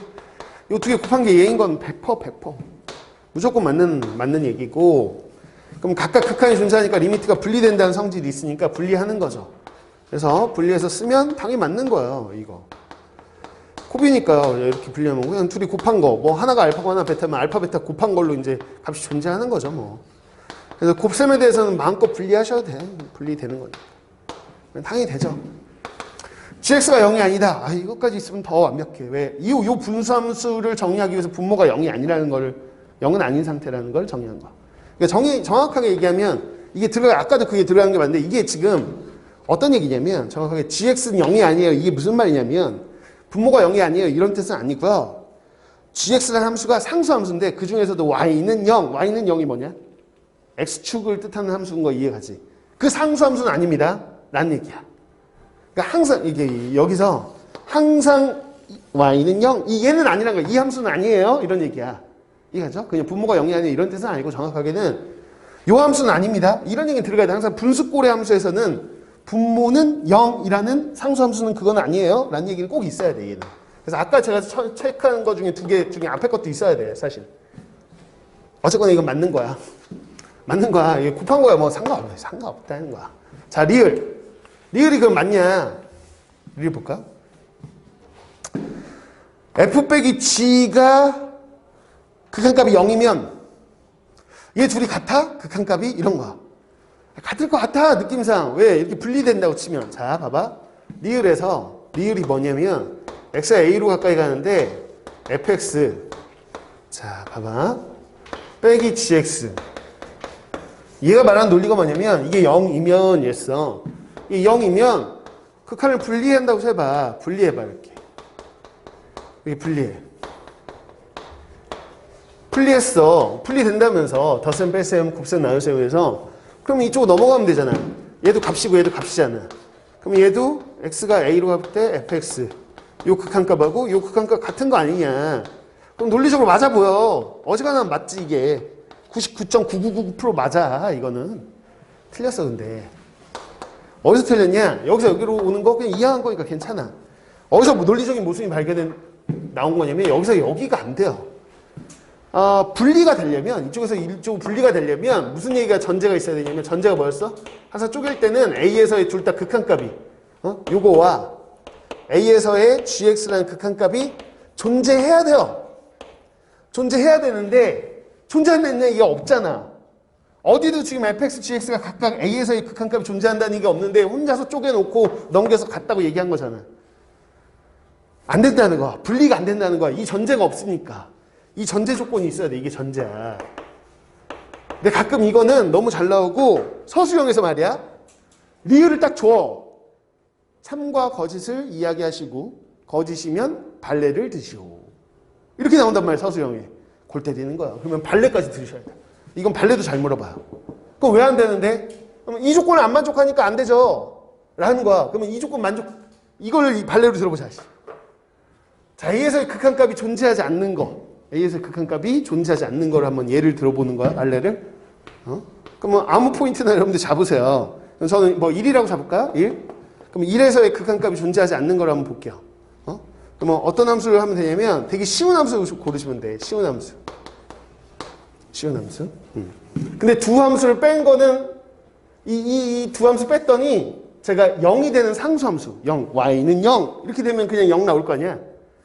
요 두 개 곱한 게 얘인 건 100%. 무조건 맞는 얘기고. 그럼 각각 극한이 존재하니까 리미트가 분리된다는 성질이 있으니까 분리하는 거죠. 그래서 분리해서 쓰면 당연히 맞는 거예요. 이거. 곱이니까요. 이렇게 분리하면 그냥 둘이 곱한 거. 뭐 하나가 알파고 하나 베타면 알파 베타 곱한 걸로 이제 값이 존재하는 거죠. 뭐. 그래서 곱셈에 대해서는 마음껏 분리하셔도 돼. 분리되는 거니까. 당연히 되죠. gx가 0이 아니다. 아, 이것까지 있으면 더 완벽해. 왜? 이 분수함수를 정의하기 위해서 분모가 0이 아니라는 걸, 0은 아닌 상태라는 걸 정의한 거야. 그러니까 정확하게 얘기하면 이게 아까도 그게 들어가는 게 맞는데 이게 지금 어떤 얘기냐면 정확하게 gx는 0이 아니에요. 이게 무슨 말이냐면 분모가 0이 아니에요. 이런 뜻은 아니고요. gx라는 함수가 상수함수인데 그 중에서도 y는 0. y는 0이 뭐냐? x축을 뜻하는 함수인 거 이해가지? 그 상수함수는 아닙니다. 라는 얘기야. 그러니까 항상 이게 여기서 항상 y는 0. 얘는 아니란 거야. 이 함수는 아니에요. 이런 얘기야. 이해가죠? 그냥 분모가 0이 아니에요. 이런 뜻은 아니고 정확하게는 요 함수는 아닙니다. 이런 얘기 들어가야 돼. 항상 분수꼴의 함수에서는 분모는 0이라는 상수함수는 그건 아니에요. 라는 얘기는 꼭 있어야 돼. 얘는. 그래서 아까 제가 체크한 거 중에 두 개 중에 앞에 것도 있어야 돼. 사실. 어쨌거나 이건 맞는 거야. 맞는 거야. 이게 곱한 거야. 뭐 상관없다는 거야. 자, 리을. 리을이 그럼 맞냐? 리을 볼까? f 빼기 g가 극한값이 0이면 얘 둘이 같아? 극한값이? 이런 거야. 같을 것 같아, 느낌상. 왜? 이렇게 분리된다고 치면. 자, 봐봐. 리을이 뭐냐면 x가 a로 가까이 가는데 fx. 자, 봐봐. 빼기 gx. 얘가 말하는 논리가 뭐냐면 이게 0이면 얘써. 이게 0이면 극한을 분리한다고 해봐. 분리해봐, 이렇게. 이렇게 분리해. 분리했어. 분리된다면서 덧셈, 뺄셈, 곱셈, 나눗셈 해서 그러면 이쪽으로 넘어가면 되잖아. 얘도 값이고 얘도 값이잖아. 그럼 얘도 x가 a로 갈 때 fx. 요 극한값하고 요 극한값 같은 거 아니냐. 그럼 논리적으로 맞아 보여. 어지간하면 맞지 이게. 99.9999% 맞아 이거는. 틀렸어 근데. 어디서 틀렸냐? 여기서 여기로 오는 거 그냥 이해한 거니까 괜찮아. 어디서 뭐 논리적인 모순이 나온 거냐면 여기서 여기가 안 돼요. 분리가 되려면 이쪽에서 이쪽 분리가 되려면 무슨 얘기가 전제가 있어야 되냐면 전제가 뭐였어? 항상 쪼갤 때는 A에서의 둘 다 극한값이 요거와 A에서의 GX라는 극한값이 존재해야 돼요. 존재해야 되는데 존재한다는 얘기가 없잖아. 어디도 지금 fx, gx가 각각 A에서의 극한값이 존재한다는 얘기가 없는데 혼자서 쪼개놓고 넘겨서 같다고 얘기한 거잖아. 안 된다는 거야. 분리가 안 된다는 거야. 이 전제가 없으니까. 이 전제 조건이 있어야 돼. 이게 전제야. 근데 가끔 이거는 너무 잘 나오고 서술형에서 말이야. 리을을 딱 줘. 참과 거짓을 이야기하시고 거짓이면 발레를 드시오. 이렇게 나온단 말이야. 서술형에. 골 때리는 거야. 그러면 발레까지 들으셔야 돼. 이건 발레도 잘 물어봐요. 그럼 왜 안 되는데? 그러면 이 조건을 안 만족하니까 안 되죠. 라는 거야. 그러면 이 조건 이걸 이 발레로 들어보자. 자, A에서의 극한값이 존재하지 않는 거. A에서의 극한값이 존재하지 않는 걸 한번 예를 들어보는 거야. 발레를. 그러면 아무 포인트나 여러분들 잡으세요. 그럼 저는 뭐 1이라고 잡을까요? 1? 그럼 1에서의 극한값이 존재하지 않는 걸 한번 볼게요. 그러면 어떤 함수를 하면 되냐면 되게 쉬운 함수 고르시면 돼. 쉬운 함수. 쉬운 함수. 근데 두 함수를 뺀 거는 이 두 함수 뺐더니 제가 0이 되는 상수함수 0, y는 0 이렇게 되면 그냥 0 나올 거 아니야.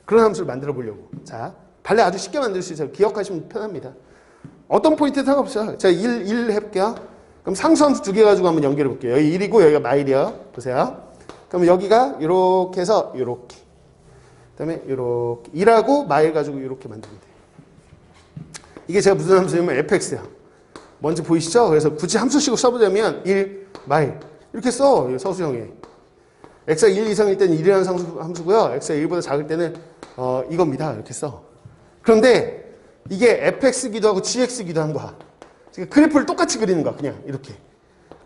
그런 함수를 만들어 보려고. 자, 발레 아주 쉽게 만들 수 있어요. 기억하시면 편합니다. 어떤 포인트에 상관없어요. 제가 1 해볼게요. 그럼 상수함수 두 개 가지고 한번 연결해 볼게요. 여기 1이고 여기가 마일이요. 보세요. 그럼 여기가 이렇게 해서 이렇게. 그다음에 이렇게 1하고 마일 가지고 이렇게 만들면 돼요. 이게 제가 무슨 함수냐면 fx야. 뭔지 보이시죠? 그래서 굳이 함수식으로 써보자면 1, 마일 이렇게 써. 서술형에. x가 1 이상일 때는 1이라는 함수고요. x가 1보다 작을 때는 이겁니다. 이렇게 써. 그런데 이게 fx기도 하고 gx기도 한 거야. 그러니까 그래프를 똑같이 그리는 거야. 그냥 이렇게.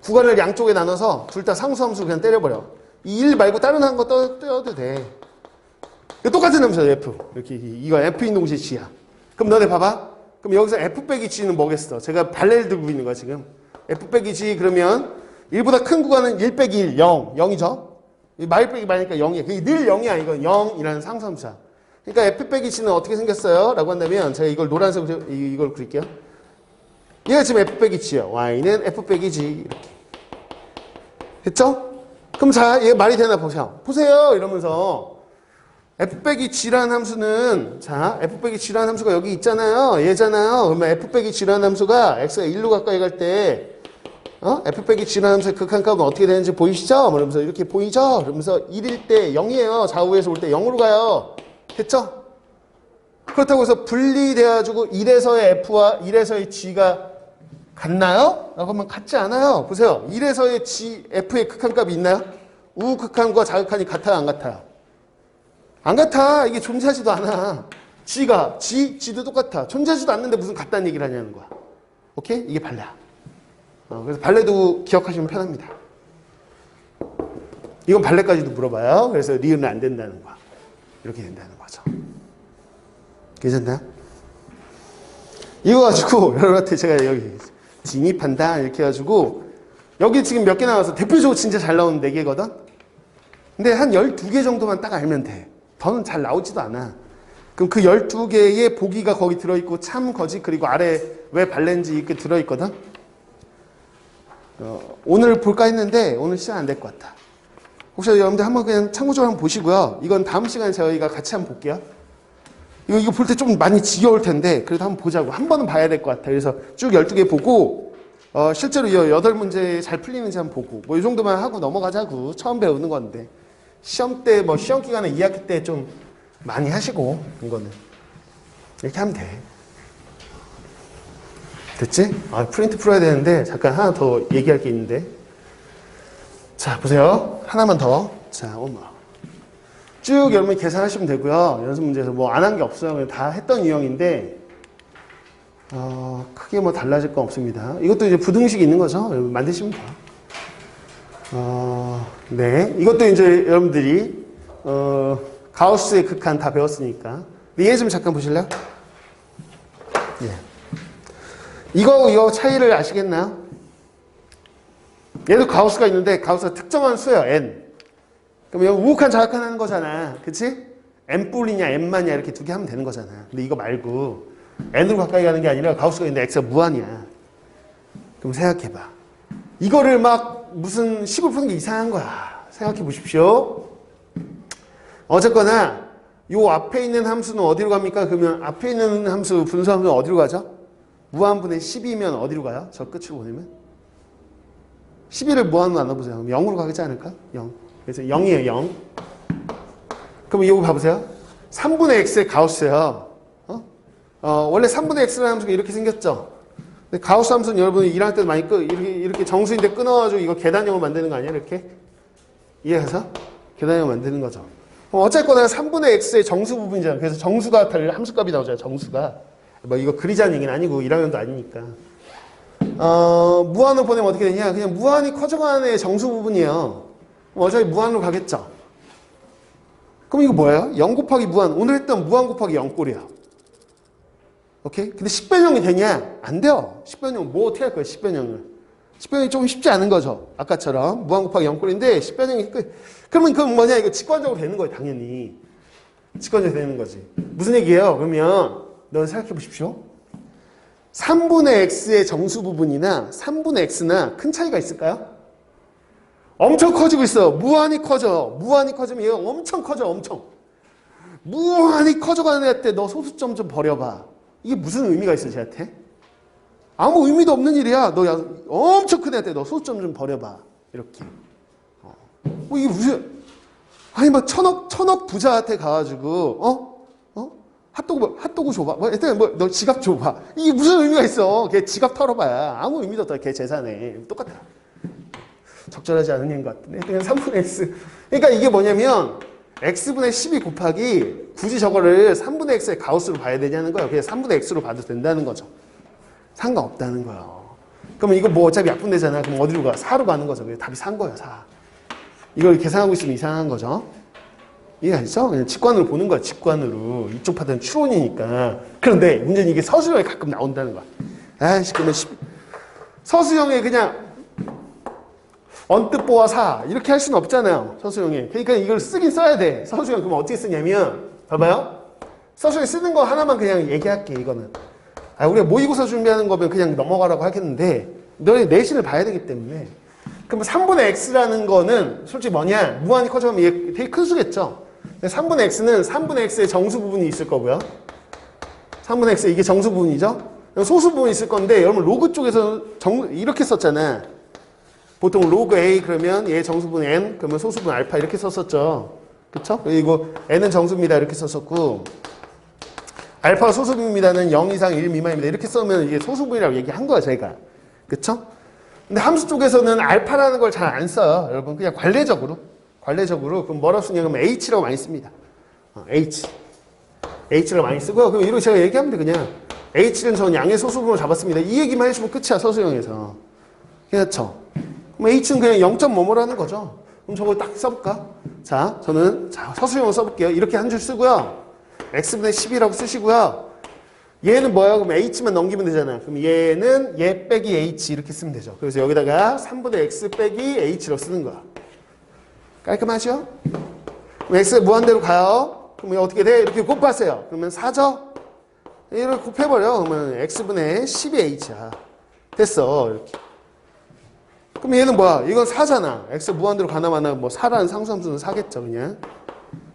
구간을 양쪽에 나눠서 둘 다 상수함수 그냥 때려버려. 이 1 말고 다른 한 거 떼어도 돼. 똑같은 함수야. f. 이렇게 이거 f인 동시에 g야. 그럼 너네 봐봐. 그럼 여기서 f 빼기 g는 뭐겠어? 제가 발레를 들고 있는 거야 지금. f 빼기 g 그러면 1보다 큰 구간은 1 빼기 1, 0. 0이죠? 마일 빼기 마이니까 0이야. 그게 늘 0이야. 이건 0이라는 상수함수야. 그러니까 f 빼기 g는 어떻게 생겼어요? 라고 한다면 제가 이걸 노란색으로 이걸 그릴게요. 얘가 지금 f 빼기 g야. y는 f 빼기 g 이렇게. 됐죠? 그럼 자, 얘 말이 되나 보세요. 보세요. 이러면서 f 빼기 g라는 함수는 자, f 빼기 g라는 함수가 여기 있잖아요. 얘잖아요. 그러면 f 빼기 g라는 함수가 x가 1로 가까이 갈 때 f 빼기 g라는 함수의 극한값은 어떻게 되는지 보이시죠? 그러면서 이렇게 보이죠? 그러면서 1일 때 0이에요. 좌우에서 올 때 0으로 가요. 됐죠? 그렇다고 해서 분리돼가지고 1에서의 f와 1에서의 g가 같나요? 라고 하면 같지 않아요. 보세요. 1에서의 g, f의 극한값이 있나요? 우극한과 자극한이 같아요? 안 같아요? 안 같아. 이게 존재하지도 않아. g도 똑같아. 존재하지도 않는데 무슨 같다는 얘기를 하냐는 거야. 오케이? 이게 발레야. 그래서 발레도 기억하시면 편합니다. 이건 발레까지도 물어봐요. 그래서 리을은 안 된다는 거야. 이렇게 된다는 거죠. 괜찮나요? 이거 가지고 여러분한테 제가 여기 진입한다 이렇게 해가지고 여기 지금 몇 개 나와서 대표적으로 진짜 잘 나오는 4개거든? 근데 한 12개 정도만 딱 알면 돼. 더는 잘 나오지도 않아. 그럼 그 12개의 보기가 거기 들어있고 참, 거짓, 그리고 아래 왜 발렌지 이렇게 들어있거든? 오늘 볼까 했는데 오늘 시간 안 될 것 같다. 혹시 여러분들 한번 그냥 참고적으로 한번 보시고요. 이건 다음 시간에 저희가 같이 한번 볼게요. 이거 볼 때 좀 많이 지겨울 텐데 그래도 한번 보자고. 한 번은 봐야 될 것 같아. 그래서 쭉 12개 보고 실제로 이 8문제 잘 풀리는지 한번 보고 뭐 이 정도만 하고 넘어가자고. 처음 배우는 건데 시험 때 뭐 시험 기간에 2학기 때 좀 많이 하시고 이거는 이렇게 하면 돼. 됐지? 프린트 풀어야 되는데 잠깐 하나 더 얘기할 게 있는데 자 보세요. 하나만 더. 자 쭉 여러분이 계산하시면 되고요. 연습 문제에서 뭐 안 한 게 없어요. 그냥 다 했던 유형인데 크게 뭐 달라질 건 없습니다. 이것도 이제 부등식이 있는 거죠. 여러분 만드시면 돼요. 네, 이것도 이제 여러분들이 가우스의 극한 다 배웠으니까. 얘 좀 잠깐 보실래요? 예. 이거 차이를 아시겠나요? 얘도 가우스가 있는데 가우스가 특정한 수예요. n. 그럼 여기 우극한 자극한 하는 거잖아. 그치? n뿔이냐 n만이냐 이렇게 2개 하면 되는 거잖아. 근데 이거 말고 n으로 가까이 가는 게 아니라 가우스가 있는데 x가 무한이야. 그럼 생각해봐. 이거를 막 무슨 식으로 푸는 게 이상한 거야. 생각해 보십시오. 어쨌거나 요 앞에 있는 함수는 어디로 갑니까? 그러면 앞에 있는 함수 분수함수는 어디로 가죠? 무한분의 12면 어디로 가요? 저 끝으로 보내면 12를 무한으로 나눠보세요. 그럼 0으로 가겠지 않을까? 0. 그래서 0이에요. 0. 그럼 이거 봐보세요. 3분의 x의 가우스예요. 원래 3분의 x라는 함수가 이렇게 생겼죠. 근데 가우스 함수는 여러분이 1학년 때도 많이 이렇게 정수인데 끊어가지고 이거 계단형을 만드는 거 아니야? 이렇게 이해해서 계단형을 만드는 거죠. 그럼 어쨌거나 3분의 x의 정수 부분이잖아. 그래서 정수가 될 함수값이 나오잖아요. 정수가. 뭐 이거 그리자는 얘기는 아니고 1학년도 아니니까. 무한으로 보내면 어떻게 되냐? 그냥 무한이 커져가는 애의 정수 부분이에요. 어차피 무한으로 가겠죠. 그럼 이거 뭐예요? 0 곱하기 무한. 오늘 했던 무한 곱하기 0꼴이야. 오케이? 근데 10변형이 되냐? 안 돼요. 10변형 뭐 어떻게 할 거예요? 10변형을. 10변형이 조금 쉽지 않은 거죠. 아까처럼 무한 곱하기 0꼴인데 10변형이 그러면 그건 뭐냐? 이거 직관적으로 되는 거예요. 당연히. 직관적으로 되는 거지. 무슨 얘기예요? 그러면 너 생각해 보십시오. 3분의 x의 정수 부분이나 3분의 x나 큰 차이가 있을까요? 엄청 커지고 있어. 무한히 커져. 무한히 커지면 얘가 엄청 커져. 엄청. 무한히 커져가는 애 때 너 소수점 좀 버려봐. 이게 무슨 의미가 있어 쟤한테? 아무 의미도 없는 일이야. 너 엄청 큰 애 때 너 소수점 좀 버려봐. 이렇게. 뭐 이게 무슨 아니 막 천억 부자한테 가가지고 핫도그 줘봐. 뭐 일단 뭐 너 지갑 줘봐. 이게 무슨 의미가 있어? 걔 지갑 털어봐야 아무 의미도 없다. 걔 재산에 똑같아. 적절하지 않은 얘기인 것 같은데 그냥 3분의 x. 그러니까 이게 뭐냐면 x분의 12 곱하기 굳이 저거를 3분의 x의 가우스로 봐야 되냐는 거예요. 그냥 3분의 x로 봐도 된다는 거죠. 상관없다는 거예요. 그러면 이거 뭐 어차피 약분되잖아. 그럼 어디로 가? 4로 가는 거죠. 그냥 답이 4인 거예요. 4. 이걸 계산하고 있으면 이상한 거죠. 이해하시죠? 그냥 직관으로 보는 거야. 직관으로. 이쪽 파트는 추론이니까. 그런데 문제는 이게 서술형에 가끔 나온다는 거야. 아이씨 그러면 서술형에 그냥 언뜻 보아 4 이렇게 할 수는 없잖아요. 서술형에. 그러니까 이걸 쓰긴 써야 돼. 서술형 그러면 어떻게 쓰냐면 봐봐요. 서술형에 쓰는 거 하나만 그냥 얘기할게. 이거는. 우리가 모의고사 준비하는 거면 그냥 넘어가라고 하겠는데 너의 내신을 봐야 되기 때문에 그럼 3분의 x라는 거는 솔직히 뭐냐? 무한히 커져가면 이게 되게 큰 수겠죠? 근데 3분의 x는 3분의 x의 정수 부분이 있을 거고요. 3분의 x 이게 정수 부분이죠? 소수 부분이 있을 건데 여러분 로그 쪽에서 이렇게 썼잖아. 보통 로그 a 그러면 얘 정수분 n 그러면 소수분 알파 이렇게 썼었죠. 그쵸? 그리고 n은 정수입니다 이렇게 썼었고 알파가 소수분입니다는 0 이상 1 미만입니다 이렇게 쓰면 이게 소수분이라고 얘기한 거야 저희가. 그쵸? 근데 함수 쪽에서는 알파라는 걸 잘 안 써요. 여러분 그냥 관례적으로 그럼 뭐라고 쓰냐 그러면 h라고 많이 씁니다. h라고 많이 쓰고요. 그럼 이렇게 제가 얘기하면 돼 그냥 h는 저는 양의 소수분으로 잡았습니다. 이 얘기만 해주면 끝이야 서술형에서. 그렇죠? 그럼 h는 그냥 0. 뭐뭐라는 거죠. 그럼 저걸 딱 써볼까? 자, 저는 서술형으로 써볼게요. 이렇게 한 줄 쓰고요. x분의 10이라고 쓰시고요. 얘는 뭐야? 그럼 h만 넘기면 되잖아요. 그럼 얘는 얘 빼기 h 이렇게 쓰면 되죠. 그래서 여기다가 3분의 x 빼기 h로 쓰는 거야. 깔끔하죠? 그럼 x 무한대로 가요. 그러면 어떻게 돼? 이렇게 곱하세요. 그러면 4죠? 이렇게 곱해버려. 그러면 x분의 10이 h야. 됐어. 이렇게. 그럼 얘는 뭐야? 이건 4잖아. x 무한대로 가나 마나 뭐 4라는 상수함수는 4겠죠, 그냥.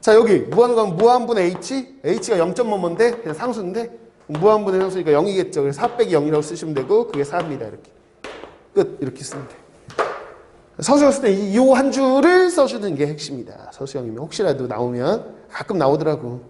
자, 여기 무한 가면 무한분의 h. h가 0.뭐뭔데? 그냥 상수인데 무한분의 상수니까 0이겠죠. 그래서 4 빼기 0이라고 쓰시면 되고 그게 4입니다. 이렇게. 끝. 이렇게 쓰면 돼. 서술형 쓸 때 이 한 줄을 써주는 게 핵심이다. 서술형이면 혹시라도 나오면 가끔 나오더라고.